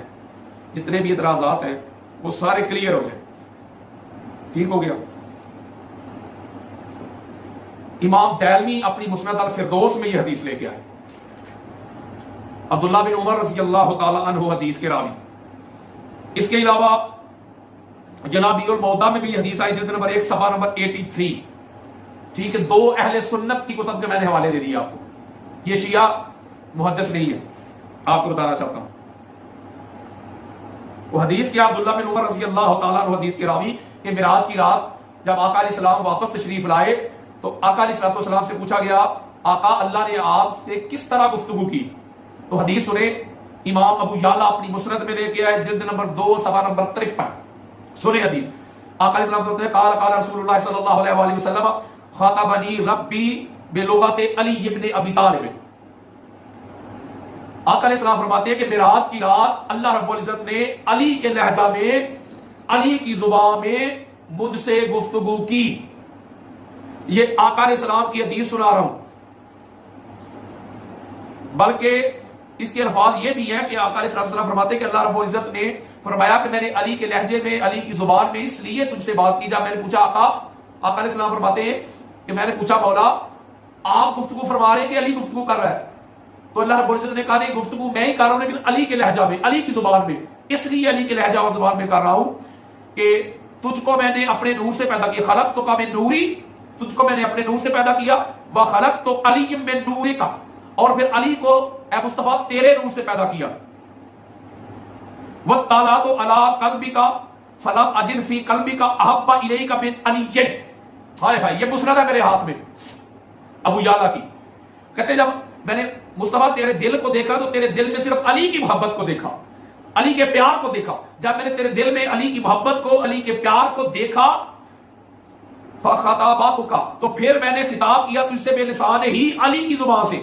جتنے بھی اعتراضات ہیں وہ سارے کلیئر ہو جائیں۔ ٹھیک ہو گیا؟ امام دارمی اپنی مسند الفردوس میں یہ حدیث لے کے آئے۔ عبداللہ بن عمر رضی اللہ تعالی عنہ حدیث کے راوی۔ اس کے علاوہ جنابی الموضع میں بھی یہ حدیث آئی، جلد نمبر 1 صفحہ نمبر 83۔ ٹھیک ہے، 2 اہل سنت کی کتب کے میں نے حوالے دے دیے آپ کو، یہ شیعہ محدث نہیں ہے، آپ کو بتانا چاہتا ہوں۔ وہ حدیث کیا، عبداللہ بن عمر رضی اللہ تعالیٰ عنہ حدیث کے راوی کہ معراج کی رات جب آقا علیہ السلام واپس تشریف لائے تو آقا علیہ السلام سے پوچھا گیا آقا اللہ نے آپ سے کس طرح گفتگو کی؟ تو حدیث سنے، امام ابو یعلا اپنی مسند میں لے کے آئے، جلد نمبر 2 صفحہ نمبر 53۔ سنے حدیث، آقا علیہ السلام کہتے ہیں قال رسول اللہ صلی اللہ علیہ وآلہ وسلم خاطبنی ربی بلغت علی ابن ابی طالب۔ آقا علیہ السلام فرماتے ہیں کہ معراج کی رات اللہ رب العزت نے علی کے لہجہ میں، علی کی زبان میں مجھ سے گفتگو کی۔ یہ آقا علیہ السلام کی حدیث سنا رہا ہوں، بلکہ اس کے الفاظ یہ بھی ہیں کہ آقا علیہ السلام فرماتے ہیں کہ اللہ رب العزت نے فرمایا کہ میں نے علی کے لہجے میں، علی کی زبان میں اس لیے تجھ سے بات کی۔ جب میں نے پوچھا آقا علیہ السلام فرماتے ہیں کہ میں نے پوچھا مولا آپ گفتگو فرما رہے ہیں کہ علی گفتگو کر رہا ہے؟ تو اللہ رب العزت نے کہا نہیں، گفتگو میں ہی کر رہا ہوں لیکن علی کے لہجہ میں، علی کی زبان میں، اس لیے علی کے لہجہ اور زبان میں کر رہا ہوں کہ تجھ کو میں نے اپنے نور سے پیدا کیا، خلق تو کا من نوری، تجھ کو میں نے اپنے نور سے پیدا کیا، وخلق تو علی من نور کا، اور پھر علی کو اے مصطفیٰ تیرے نور سے پیدا کیا۔ وَالطَّلَعْتُ عَلَىٰ قَلْبِكَ فَلَمْ أَجِدْ فِي قَلْبِكَ أَحَبَّ إِلَيْكَ مِنْ عَلِيٍّ۔ ہائے ہائے، یہ مسند ہے میرے ہاتھ میں ابو یعلا کی، کہتے جب میں نے مصطفیٰ تیرے دل کو دیکھا تو تیرے دل میں صرف علی کی محبت کو دیکھا، علی کے پیار کو دیکھا۔ جب میں نے تیرے دل میں علی کی محبت کو، علی کے پیار کو دیکھا، فَخَطَابَتُكَ، تو پھر میں نے خطاب کیا تجھ سے بے لسان ہی، علی کی زبان سے۔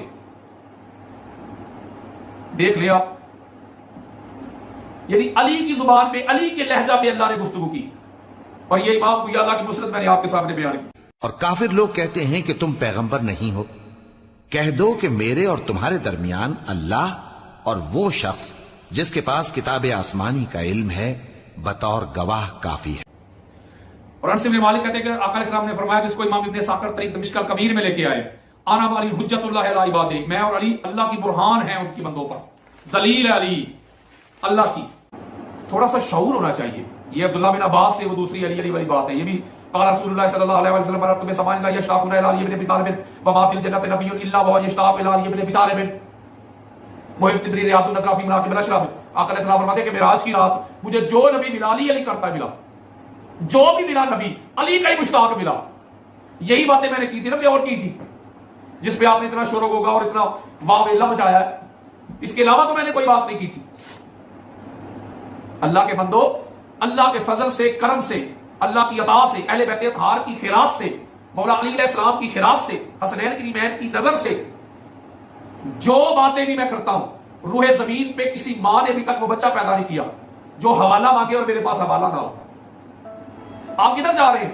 دیکھ لیا، یعنی علی کی زبان میں، علی کے لہجہ میں اللہ نے گفتگو کی۔ اور یہ امام ابو یعلا کی مسند میں نے آپ کے سامنے بیان کی. اور کافر لوگ کہتے ہیں کہ تم پیغمبر نہیں ہو. کہہ دو کہ میرے اور تمہارے درمیان اللہ اور وہ شخص جس کے پاس کتاب آسمانی کا علم ہے بطور گواہ کافی ہے. اور انس بن مالک کہتے ہیں کہ آقا علیہ السلام نے فرمایا کہ اس کو امام ابن ساکر طریق دمشق الکبیر میں لے کے آئے, آنا والی حجت اللہ علی عبادہ, میں اور علی اللہ کی برہان ہیں ان کی بندوں پر, دلیل علی اللہ کی. تھوڑا سا شعور ہونا چاہیے. یہ عبداللہ بن عباس سے وہ دوسری علی والی بات ہے. یہ بھی قال رسول اللہ صلی اللہ علیہ وسلم مررت بسماء لا یشتاق الی علی بن ابی طالب وما فی الجنۃ نبی الا وهو یشتاق الی علی بن ابی طالب. محب تدری ریاض النظر فی مناقب الاشراف. آقا علیہ السلام فرماتے ہیں کہ معراج کی رات مجھے جو نبی ملا علی کرتا ملا, جو بھی ملا نبی علی کا ہی مشتاق ملا. یہی باتیں میں نے کی تھی نا, اور کی تھی, جس پہ آپ نے اتنا شور و غوغا اور اتنا واو اللہ مچایا ہے. اس کے علاوہ تو میں نے کوئی بات نہیں کی تھی. اللہ کے بندو, اللہ کے فضل سے, کرم سے, اللہ کی عطا سے, اہل بیت اطہار کی خیرات سے, مولا علی علیہ السلام کی خیرات سے, حسنین کریمین کی نظر سے جو باتیں بھی میں کرتا ہوں, روح زمین پہ کسی ماں نے ابھی تک وہ بچہ پیدا نہیں کیا جو حوالہ مانگے اور میرے پاس حوالہ نہ ہو. آپ کدھر جا رہے ہیں؟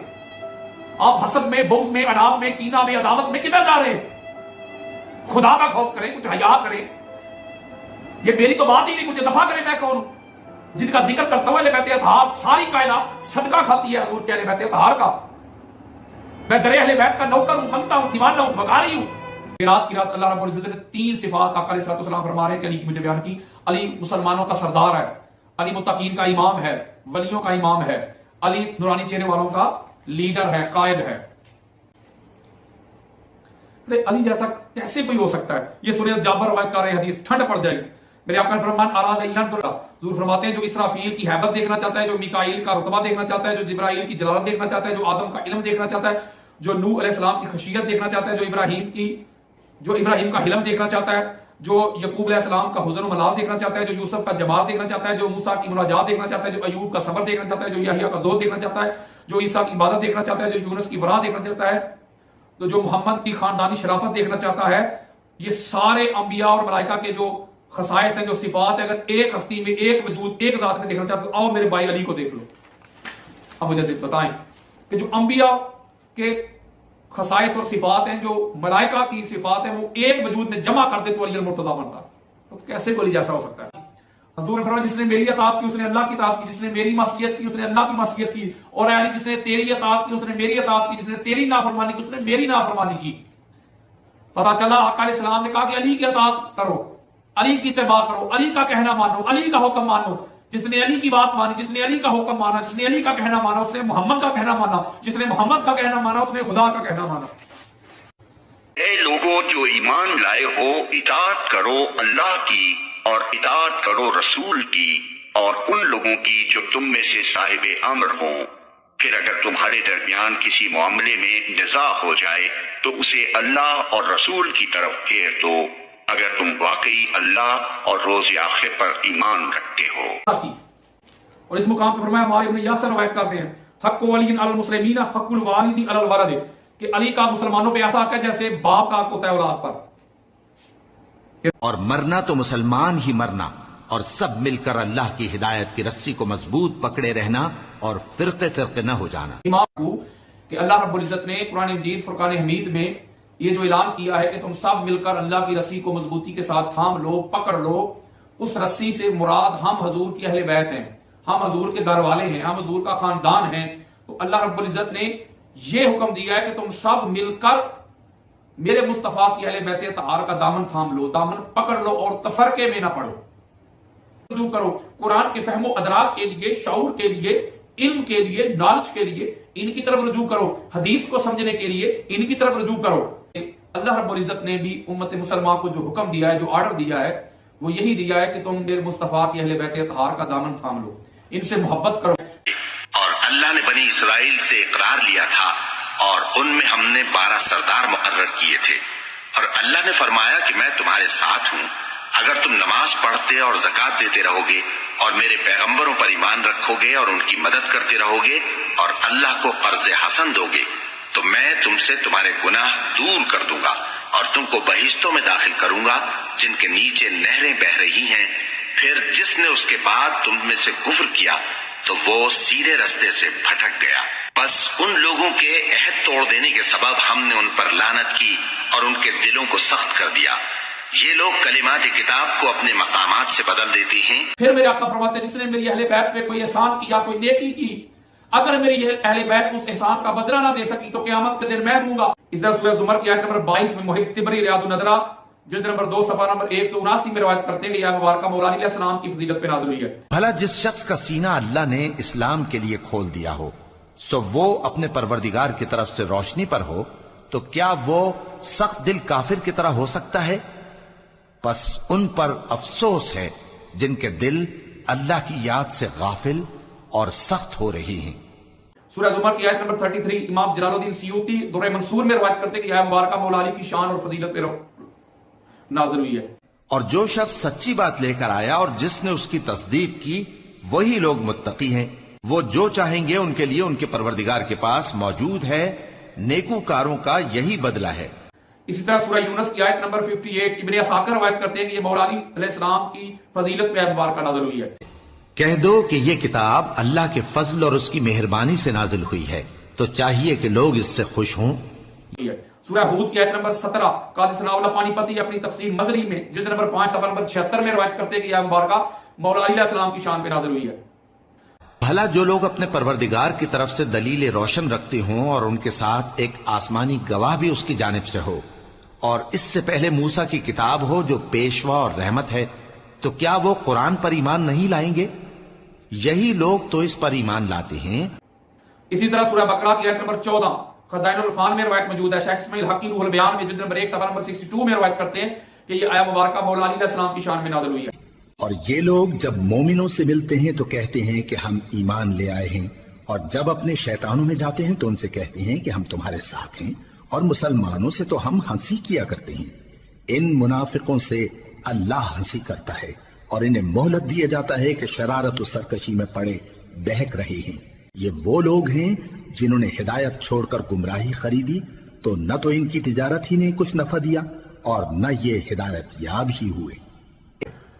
آپ حسد میں, بغض میں, عناد میں, کینہ میں, عداوت میں کدھر جا رہے ہیں؟ خدا کا خوف کریں, کچھ حیا کریں. یہ میری تو بات ہی نہیں, مجھے دفاع کریں. میں کون ہوں جن کا ذکر کرتا ہوں اہل بیت اطہار؟ ساری کائنات صدقہ کھاتی ہے حضور کے اہل بیت اطہار کا. میں در اہل بیت کا نوکر ہوں, منگتا ہوں, دیوانہ ہوں, بکاری ہوں. رات کی رات اللہ رب العزت نے 3 صفات آقا علیہ السلام فرما رہے ہیں کہ علی کی مجھے بیان کی. علی مسلمانوں کا سردار ہے, علی متقین کا امام ہے, ولیوں کا امام ہے, علی نورانی چہرے والوں کا لیڈر ہے, قائد ہے. علی جیسا کیسے کوئی ہو سکتا ہے؟ یہ سورہ جابر روایت کر رہے حدیث, ٹھنڈ پڑ جائے. میرے آقا نے فرمان اراد اینظر, حضور فرماتے ہیں جو اسرافیل کی ہیبت دیکھنا چاہتا ہے, جو میکائیل کا رتبہ دیکھنا چاہتا ہے, جو جبرائیل کی جلالت دیکھنا چاہتا ہے, جو آدم کا علم دیکھنا چاہتا ہے, جو نوح علیہ السلام کی خشیت دیکھنا چاہتا ہے, جو ابراہیم کا حلم دیکھنا چاہتا ہے, جو یعقوب علیہ السلام کا حزن و ملال دیکھنا چاہتا ہے, جو یوسف کا جمال دیکھنا چاہتا ہے, جو موسیٰ کی مناجات دیکھنا چاہتا ہے, جو ایوب کا صبر دیکھنا چاہتا ہے, جو یحییٰ کا زہد دیکھنا چاہتا ہے, جو عیسیٰ کی عبادت دیکھنا چاہتا ہے, جو یونس کی ورع دیکھنا چاہتا ہے, تو جو محمد کی خاندانی شرافت دیکھنا چاہتا ہے. یہ سارے انبیاء اور ملائکہ کے جو خصائص ہیں, جو صفات ہیں, اگر ایک ہستی میں, ایک وجود, ایک ذات میں دیکھنا چاہتے ہو, آؤ میرے بھائی علی کو دیکھ لو. اب مجھے بتائیں کہ جو انبیاء کے خصائص اور صفات ہیں, جو ملائکہ کی صفات ہیں, وہ ایک وجود میں جمع کر دے تو علی المرتضیٰ بنتا. تو کیسے کوئی جیسا ہو سکتا ہے؟ حضور نے فرمایا جس نے میری اطاعت کی اس نے اللہ کی اطاعت کی, جس نے میری معصیت کی اس نے اللہ کی معصیت کی, اور علی جس نے تیری اطاعت کی اس نے میری اطاعت کی, جس نے تیری نافرمانی کی اس نے میری نافرمانی کی. پتہ چلا آقا علیہ السلام نے کہا کہ علی کی اطاعت کرو, علی کی اتباع کرو, علی کا کہنا مانو, علی کا حکم مانو. جس نے علی کی بات مانی, جس نے علی کا حکم مانا, جس نے علی کا کہنا مانا, اس نے محمد کا کہنا مانا, جس نے محمد کا کہنا مانا, اس نے خدا کا کہنا مانا. اے لوگوں جو ایمان لائے ہو, اطاعت کرو اللہ کی اور اطاعت کرو رسول کی اور ان لوگوں کی جو تم میں سے صاحب امر ہوں. پھر اگر تمہارے درمیان کسی معاملے میں نزاع ہو جائے تو اسے اللہ اور رسول کی طرف پھیر دو, اگر تم واقعی اللہ اور روز آخر پر ایمان رکھتے ہو. اور اس مقام پر فرمایا, ہمارے ابن یاسر روایت کرتے ہیں, حق علی علی المسلمین حق الوالد علی الولد, کہ علی کا مسلمانوں پہ ایسا حق ہے جیسے باپ کا حق ہوتا ہے اولاد پر. اور مرنا تو مسلمان ہی مرنا, اور سب مل کر اللہ کی ہدایت کی رسی کو مضبوط پکڑے رہنا اور فرقے فرقے نہ ہو جانا. امام کو کہ اللہ رب العزت نے قرآن مجید فرقان حمید میں یہ جو اعلان کیا ہے کہ تم سب مل کر اللہ کی رسی کو مضبوطی کے ساتھ تھام لو, پکڑ لو. اس رسی سے مراد ہم حضور کی اہل بیت ہیں, ہم حضور کے گھر والے ہیں, ہم حضور کا خاندان ہیں. تو اللہ رب العزت نے یہ حکم دیا ہے کہ تم سب مل کر میرے مصطفیٰ کی اہل بیت اطہار کا دامن تھام لو, دامن پکڑ لو اور تفرقے میں نہ پڑو. رجوع کرو قرآن کے فہم و ادراک کے لیے, شعور کے لیے, علم کے لیے, نالج کے لیے ان کی طرف رجوع کرو, حدیث کو سمجھنے کے لیے ان کی طرف رجوع کرو. اللہ رب العزت نے بھی امت مسلمہ کو جو حکم دیا ہے, جو آرڈر دیا ہے, وہ یہی دیا ہے کہ تم میرے مصطفیٰ کی اہل بیت اطہار کا دامن تھام لو, ان سے محبت کرو. اور اللہ نے بنی اسرائیل سے اقرار لیا تھا اور ان میں ہم نے 12 سردار مقرر کیے تھے, اور اللہ نے فرمایا کہ میں تمہارے ساتھ ہوں اگر تم نماز پڑھتے اور زکوٰۃ دیتے رہو گے اور میرے پیغمبروں پر ایمان رکھو گے اور ان کی مدد کرتے رہو گے اور اللہ کو قرض حسن دو گے تو میں تم سے تمہارے گناہ دور کر دوں گا اور تم کو بہشتوں میں داخل کروں گا جن کے نیچے نہریں بہہ رہی ہیں. پھر جس نے اس کے بعد تم میں سے کفر کیا تو وہ سیدھے رستے سے بھٹک گیا۔ بس ان لوگوں کے عہد توڑ دینے کے سبب ہم نے ان پر لعنت کی اور ان کے دلوں کو سخت کر دیا۔ یہ لوگ کلمات کتاب کو اپنے مقامات سے بدل دیتے ہیں۔ پھر میرے آقا فرماتے ہیں جس نے میری اہل بیت پہ کوئی احسان کیا، کوئی نیکی کی، اگر میری اہل بیت اس احسان کا بدلہ نہ دے سکی تو قیامت کے دن میں دوں گا۔ اس طرح سورہ زمر کی آیت نمبر 22 میں محب طبری ریاض النظرہ جلد نمبر 2 صفحہ نمبر 179 میں روایت کرتے ہیں کہ یہ مبارکہ مولا علیہ السلام کی فضیلت پہ نازل ہوئی ہے۔ بھلا جس شخص کا سینہ اللہ نے اسلام کے لیے کھول دیا ہو سو وہ اپنے پروردگار کی طرف سے روشنی پر ہو، تو کیا وہ سخت دل کافر کی طرح ہو سکتا ہے؟ پس ان پر افسوس ہے جن کے دل اللہ کی یاد سے غافل اور سخت ہو رہی ہیں۔ سورہ زمر کی آیت نمبر 33 امام جلال الدین سیوطی درہ منصور میں روایت کرتے ہیں کہ یہ مبارکہ مولا علی کی شان اور فضیلت پہ نازل ہوئی ہے۔ اور جو شخص سچی بات لے کر آیا اور جس نے اس کی تصدیق کی وہی لوگ متقی ہیں۔ وہ جو چاہیں گے ان کے لیے ان کے پروردگار کے پاس موجود ہے، نیکوکاروں کا یہی بدلہ ہے۔ اسی طرح سورہ یونس کی آیت نمبر 58 ابن اساکر روایت کرتے ہیں کہ یہ مولا علی علیہ السلام کی فضیلت پہ مبارکہ نازل ہوئی ہے۔ کہہ دو کہ یہ کتاب اللہ کے فضل اور اس کی مہربانی سے نازل ہوئی ہے، تو چاہیے کہ لوگ اس سے خوش ہوں۔ سورہ ہود کی آیت نمبر 17 قاضی ثناء اللہ پانی پتی اپنی تفسیر مزری میں جلد نمبر 5 صفحہ نمبر 76 میں روایت کرتے ہیں کہ یہ مبارکہ مولا علی علیہ السلام کی شان پہ نازل ہوئی ہے۔ بھلا جو لوگ اپنے پروردگار کی طرف سے دلیل روشن رکھتے ہوں اور ان کے ساتھ ایک آسمانی گواہ بھی اس کی جانب سے ہو، اور اس سے پہلے موسیٰ کی کتاب ہو جو پیشوا اور رحمت ہے، تو کیا وہ قرآن پر ایمان نہیں لائیں گے؟ یہی لوگ تو اس پر ایمان لاتے ہیں۔ اسی طرح سورہ بقرہ کی آیت نمبر 14 خزائن العرفان میں روایت موجود ہے۔ شیخ اسماعیل حقی روح البیان میں جلد نمبر 1 صفحہ نمبر 62 میں روایت کرتے ہیں کہ یہ آیت مبارکہ مولا علی علیہ السلام کی شان میں نازل ہوئی ہے۔ اور یہ لوگ جب مومنوں سے ملتے ہیں تو کہتے ہیں کہ ہم ایمان لے آئے ہیں، اور جب اپنے شیطانوں میں جاتے ہیں تو ان سے کہتے ہیں کہ ہم تمہارے ساتھ ہیں، اور مسلمانوں سے تو ہم ہنسی کیا کرتے ہیں۔ ان منافقوں سے اللہ ہنسی کرتا ہے اور انہیں مہلت دیا جاتا ہے کہ شرارت و سرکشی میں پڑے بہک رہے ہیں۔ یہ وہ لوگ ہیں جنہوں نے ہدایت چھوڑ کر گمراہی خریدی، تو نہ تو ان کی تجارت ہی نے کچھ نفع دیا اور نہ یہ ہدایت یاب ہی ہوئے۔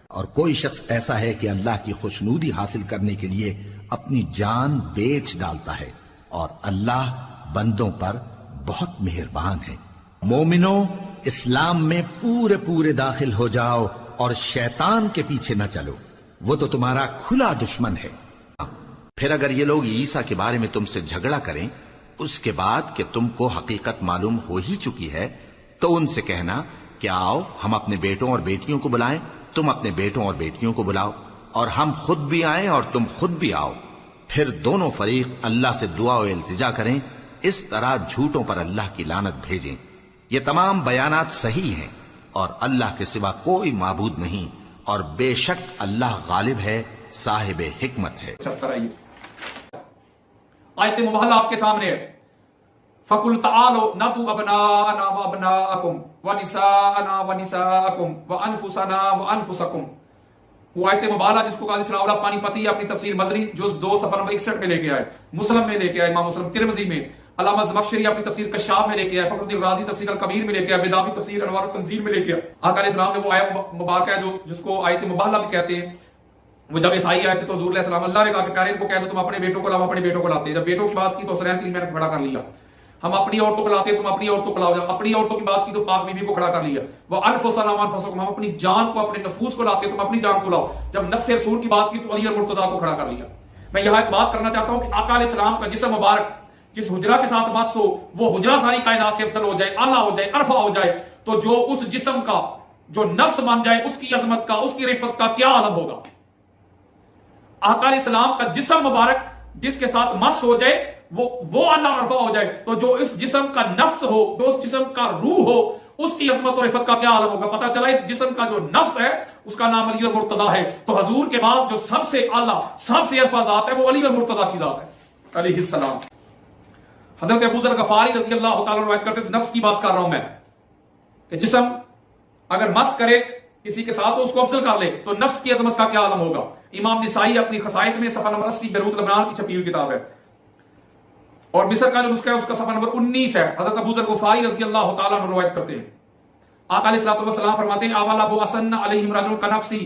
اور کوئی شخص ایسا ہے کہ اللہ کی خوشنودی حاصل کرنے کے لیے اپنی جان بیچ ڈالتا ہے، اور اللہ بندوں پر بہت مہربان ہے۔ مومنوں، اسلام میں پورے پورے داخل ہو جاؤ اور شیطان کے پیچھے نہ چلو، وہ تو تمہارا کھلا دشمن ہے۔ پھر اگر یہ لوگ عیسیٰ کے بارے میں تم سے جھگڑا کریں اس کے بعد کہ تم کو حقیقت معلوم ہو ہی چکی ہے، تو ان سے کہنا کہ آؤ ہم اپنے بیٹوں اور بیٹیوں کو بلائیں، تم اپنے بیٹوں اور بیٹیوں کو بلاؤ، اور ہم خود بھی آئیں اور تم خود بھی آؤ، پھر دونوں فریق اللہ سے دعا و التجا کریں، اس طرح جھوٹوں پر اللہ کی لعنت بھیجیں۔ یہ تمام بیانات صحیح ہیں، اور اللہ کے سوا کوئی معبود نہیں، اور بے شک اللہ غالب ہے، صاحب حکمت ہے۔ آیت مبہلہ آپ کے سامنے ہے۔ فَقُلْ تَعَالُوا نَدْعُ أَبْنَاءَنَا وَأَبْنَاءَكُمْ وَنِسَاءَنَا وَنِسَاءَكُمْ وَأَنفُسَنَا وَأَنفُسَكُمْ۔ وہ آیت مبہلہ جس کو قاضی ثناء اللہ پانی پتی اپنی تفسیر مزری جز 2 صفحہ نمبر 61 میں لے کے آئے، مسلم میں لے کے آئے، امام مسلم ترمذی میں، علامہ زمخشری اپنی تفسیر کشاف میں لے کے آئے، فخر الدین رازی تفسیر الکبیر میں لے کے آئے، بیضاوی تفسیر انوار التنزیل میں لے کے آئے۔ آقا علیہ السلام نے وہ آیت مبارکہ ہے جس کو آیت مبہلہ بھی کہتے ہیں، وہ جب عیسائی آئے تھے تو حضور علیہ السلام اللہ نے کہا کہ پیارے کو کہہ دو تم اپنے بیٹوں کو لاؤ، اپنے بیٹوں کو لاتے ہیں۔ جب بیٹوں کی بات کی تو حسین کے لیے میں نے کھڑا کر لیا، ہم اپنی عورتوں کو لاتے ہیں، تم اپنی عورتوں کو لاؤ، جب اپنی عورتوں کی بات کی تو پاک بی بی کو کھڑا کر لیا۔ وہ انفسنا وانفسکم، ہم اپنی جان کو اپنے نفوس کو لاتے ہیں، تم اپنی جان کو لاؤ، جب نفس رسول کی بات کی تو علی اور مرتضیٰ کو کھڑا کر لیا۔ میں یہاں ایک بات کرنا چاہتا ہوں کہ آقا علیہ السلام کا جسم مبارک جس حجرہ کے ساتھ مس ہو وہ حجرہ ساری کائنات سے افضل ہو جائے، اعلیٰ ہو جائے، عرفہ ہو جائے، تو جو اس جسم کا جو نفس مان جائے اس کی عظمت کا، اس کی رفعت کا کیا عالم ہوگا۔ آقا علیہ السلام کا جسم مبارک جس کے ساتھ مس ہو جائے وہ اللہ رفع ہو جائے، تو جو اس جسم کا نفس ہو، جو اس جسم کا روح ہو، اس کی عظمت اور رفعت کا کیا عالم ہوگا۔ پتہ چلا اس جسم کا جو نفس ہے اس کا نام علی اور مرتضیٰ ہے، تو حضور کے بعد جو سب سے اعلیٰ سب سے عرفہ ذات ہے وہ علی اور مرتضیٰ کی ذات ہے علیہ السلام۔ حضرت ابو ذر غفاری رضی اللہ تعالیٰ روایت کرتے ہیں، نفس کی بات کر رہا ہوں میں، کہ جسم اگر مس کرے کسی کے ساتھ تو اس کو افضل کر لے تو نفس کی عظمت کا کیا عالم ہوگا۔ امام نسائی اپنی خصائص میں صفحہ نمبر 80 بیروت لبنان کی چھپی ہوئی کتاب ہے، اور مصر کا جو نسخہ ہے اس کا صفحہ نمبر 19 ہے۔ حضرت ابو ذر غفاری رضی اللہ تعالیٰ عنہ روایت کرتے ہیں، آقا علیہ الصلوۃ والسلام فرماتے ہیں اولا ابو اسن علیہم رجل کنفسی،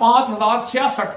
5066।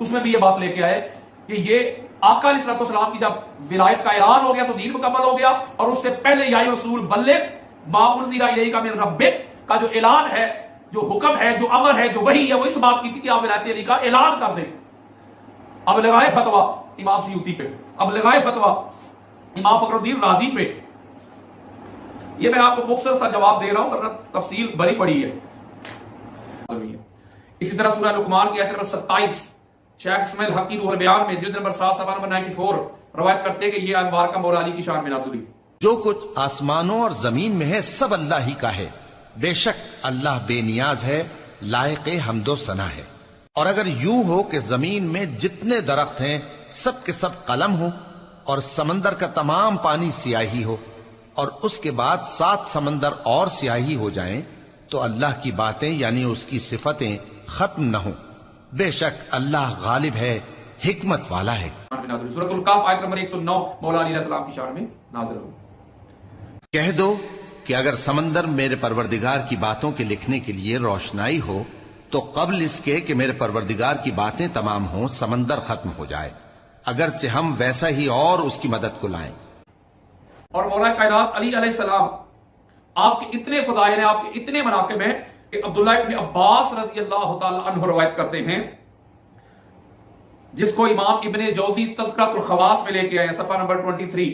اس میں بھی یہ بات لے کے آئے کہ یہ آقا علیہ السلام کی جب ولایت کا اعلان ہو گیا تو دین مکمل ہو گیا، اور اس سے پہلے یا رسول بلغ ما انزل الیک من ربک کا جو اعلان ہے، جو حکم ہے، جو امر ہے، جو وحی ہے، وہ اس بات کی تھی کہ آپ ولایت علی کا اعلان کر دیں۔ اب لگائے فتویٰ امام سیوطی پہ، اب لگائے فتویٰ امام فخر الدین رازی پہ۔ یہ میں آپ کو مختصر سا جواب دے رہا ہوں، ورنہ تفصیل بڑی پڑی ہے۔ اسی طرح سورہ لقمان کی آیت نمبر 27 شیخ اسماعیل حقی روح البیان میں جلد نمبر 7 صفحہ نمبر 94 روایت کرتے ہیں کہ یہ مبارکہ مولا علی کی شان میں نازل ہوئی۔ جو کچھ آسمانوں اور زمین میں ہے سب اللہ ہی کا ہے، بے شک اللہ بے نیاز ہے، لائق حمد و ثنا ہے۔ اور اگر یوں ہو کہ زمین میں جتنے درخت ہیں سب کے سب قلم ہو، اور سمندر کا تمام پانی سیاہی ہو، اور اس کے بعد 7 سمندر اور سیاہی ہو جائیں، تو اللہ کی باتیں یعنی اس کی صفتیں ختم نہ ہوں۔ بے شک اللہ غالب ہے، حکمت والا ہے۔ سورۃ الکہف آیت نمبر 109 مولا علی علیہ السلام کی شان میں نازل ہوئی۔ کہہ دو کہ اگر سمندر میرے پروردگار کی باتوں کے لکھنے کے لیے روشنائی ہو تو قبل اس کے کہ میرے پروردگار کی باتیں تمام ہوں سمندر ختم ہو جائے، اگرچہ ہم ویسا ہی اور اس کی مدد کو لائیں۔ اور مولا کائنات علی علیہ السلام آپ کے اتنے فضائل ہیں، آپ کے اتنے مناقب ہیں کہ عبداللہ ابن عباس رضی اللہ تعالی عنہ روایت کرتے ہیں، جس کو امام ابن جوزی تذکرۃ الخواص میں لے کے آئے ہیں صفحہ نمبر 23،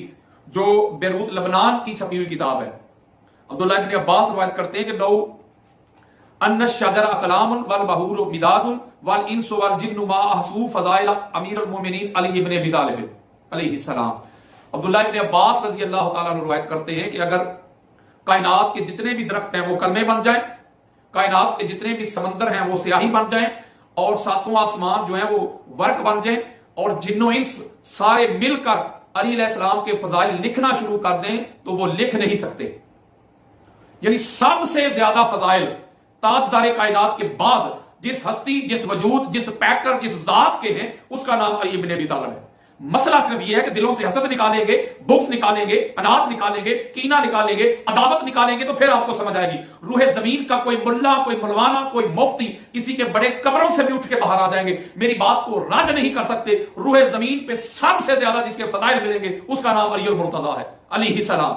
جو بیروت لبنان کی چھپی ہوئی کتاب ہے۔ عبداللہ ابن عباس روایت کرتے ہیں کہ لو ان الشجر اقلام والبحور مداد والانس والجن ما احصوا فضائل امیر المومنین علی ابن ابی طالب علیہ السلام۔ عبداللہ ابن عباس رضی اللہ تعالیٰ عنہ روایت کرتے ہیں کہ اگر کائنات کے جتنے بھی درخت ہیں وہ کلمے بن جائیں، کائنات کے جتنے بھی سمندر ہیں وہ سیاہی بن جائیں، اور 7 آسمان جو ہیں وہ ورق بن جائیں، اور جن و انس سارے مل کر علی علیہ السلام کے فضائل لکھنا شروع کر دیں تو وہ لکھ نہیں سکتے۔ یعنی سب سے زیادہ فضائل تاجدار کائنات کے بعد جس ہستی، جس وجود، جس پیکر، جس ذات کے ہیں، اس کا نام علی بن ابی طالب ہے۔ مسئلہ صرف یہ ہے کہ دلوں سے حسد نکالیں گے، بغض نکالیں گے، انات نکالیں گے، کینہ نکالیں گے، عداوت نکالیں گے، تو پھر آپ کو سمجھ آئے گی۔ روح زمین کا کوئی ملا، کوئی مولوانا، کوئی مفتی کسی کے بڑے قبروں سے بھی اٹھ کے باہر آ جائیں گے، میری بات کو رد نہیں کر سکتے۔ روح زمین پہ سب سے زیادہ جس کے فضائل ملیں گے اس کا نام علی المرتضیٰ ہے علیہ السلام۔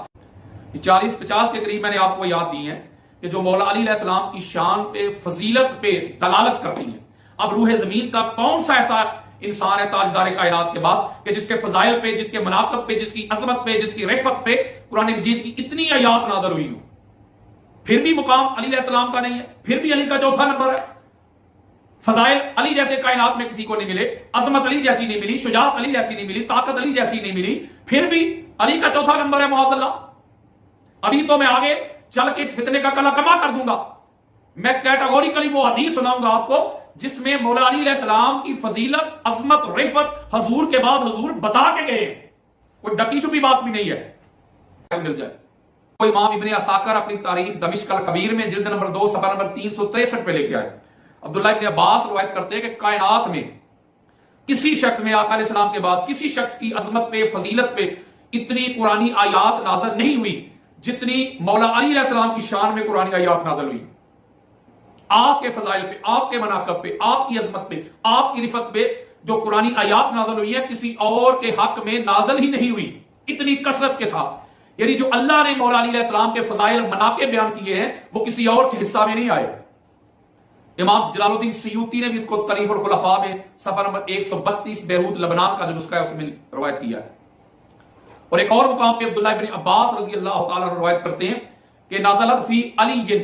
40-50 کے قریب میں نے آپ کو یاد دی ہیں کہ جو مولا علی علیہ السلام کی شان پہ، فضیلت پہ دلالت کرتی ہیں۔ اب روح زمین کا کون سا ایسا انسان ہے تاجدار کائنات کے بعد کہ جس کے فضائل پہ، جس کے مناقب پہ، جس کی عظمت پہ، جس کی رفعت پہ قرآن مجید کی اتنی آیات نازل ہوئی ہوں، پھر بھی مقام علی علیہ السلام کا نہیں ہے، پھر بھی علی کا چوتھا نمبر ہے۔ فضائل علی جیسے کائنات میں کسی کو نہیں ملے، عظمت علی جیسی نہیں ملی، شجاعت علی جیسی نہیں ملی، طاقت علی جیسی نہیں ملی، پھر بھی علی کا چوتھا نمبر ہے معاذ اللہ۔ ابھی تو میں آگے چل کے اس فتنے کا کلا کما کر دوں گا، میں کیٹاگوریکلی وہ حدیث سناؤں گا آپ کو جس میں مولا علی علیہ السلام کی فضیلت، عظمت، رفعت حضور کے بعد حضور بتا کے گئے، کوئی ڈکی چھپی بات بھی نہیں ہے۔ مل جائے کوئی امام ابن عساکر اپنی تاریخ دمشق الکبیر میں جلد نمبر 2 صفحہ نمبر 363 پہ لے کے آئے۔ عبداللہ ابن عباس روایت کرتے ہیں کہ کائنات میں کسی شخص میں آقا علیہ السلام کے بعد کسی شخص کی عظمت پہ، فضیلت پہ اتنی قرآنی آیات نازل نہیں ہوئی جتنی مولا علی علیہ السلام کی شان میں قرآنی آیات نازل ہوئی۔ آپ کے فضائل پہ، آپ کے مناقب پہ، آپ کی عظمت پہ، آپ کی رفعت پہ جو قرآنی آیات نازل ہوئی ہے کسی اور کے حق میں نازل ہی نہیں ہوئی اتنی کثرت کے ساتھ۔ یعنی جو اللہ نے مولا علی علیہ السلام کے فضائل مناقب بیان کیے ہیں وہ کسی اور کے حصہ میں نہیں آئے۔ امام جلال الدین سیوطی نے بھی اس کو تاریخ الخلفاء میں صفحہ نمبر 132 بیروت لبنان کا جو نسخہ ہے اس میں روایت کیا ہے۔ اور ایک اور مقام پہ عبداللہ ابن عباس رضی اللہ تعالیٰ روایت کرتے ہیں کہ نازلت فی علی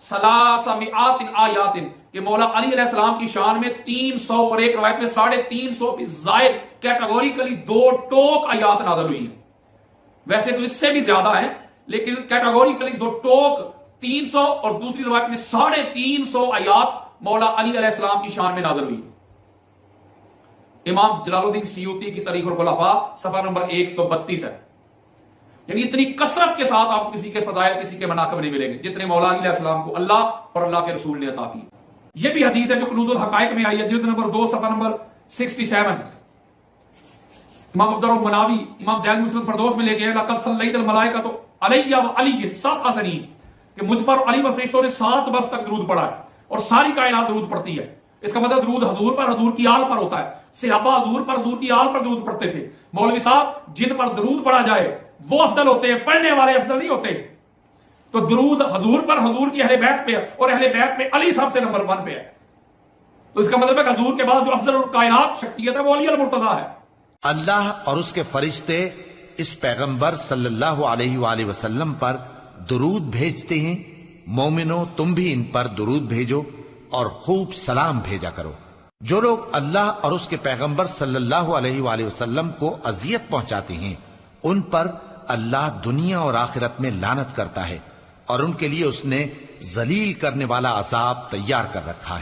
ثلاثمائات آیات، کہ مولا علی علیہ السلام کی شان میں 300 اور ایک روایت میں 350 بھی زائد کیٹاگوریکلی 2 ٹوک آیات نازل ہوئی ہیں۔ ویسے تو اس سے بھی زیادہ ہیں لیکن کیٹاگوریکلی 2 ٹوک 300 اور دوسری روایت میں 350 آیات مولا علی علیہ السلام کی شان میں نازل ہوئی۔ امام جلال الدین سیوطی کی تاریخ الخلفاء صفحہ نمبر 132 ہے۔ یعنی اتنی کثرت کے ساتھ آپ کو کسی کے فضائل، کسی کے مناقب نہیں ملیں گے جتنے مولا علی علیہ السلام کو اللہ اور اللہ کے رسول نے عطا کی۔ یہ بھی حدیث ہے جو کنوز الحقائق میں آئی ہے جلد نمبر 2 صفحہ نمبر 67۔ امام عبد المناوی امام دہلوی مسند فردوس میں لے کے لقد صلیت الملائکۃ علی و علی 7 سنین، کہ مجھ پر علی و فرشتوں نے 7 برس تک درود پڑھا ہے، اور ساری کائنات درود پڑھتی ہے۔ اس کا مطلب درود حضور پر, حضور کی آل پر ہوتا ہے. صحابہ حضور پر, حضور کی آل پر درود پڑھتے تھے. مولوی صاحب جن پر درود پڑھا جائے وہ افضل ہوتے ہیں, پڑھنے والے افضل نہیں ہوتے. تو درود حضور پر, حضور کی اہل بیت پہ, اور اہل بیت میں علی صاحب سے نمبر 1 پہ ہے. تو اس کا مطلب ہے کہ حضور کے بعد جو افضل کائنات شخصیت ہے وہ علی المرتضیٰ ہے. اللہ اور اس کے فرشتے اس پیغمبر صلی اللہ علیہ وآلہ وسلم پر درود بھیجتے ہیں. مومنو تم بھی ان پر درود بھیجو اور خوب سلام بھیجا کرو. جو لوگ اللہ اور اس کے پیغمبر صلی اللہ علیہ وآلہ وسلم کو اذیت پہنچاتے ہیں ان پر اللہ دنیا اور آخرت میں لعنت کرتا ہے اور ان کے لیے اس نے ذلیل کرنے والا عذاب تیار کر رکھا ہے.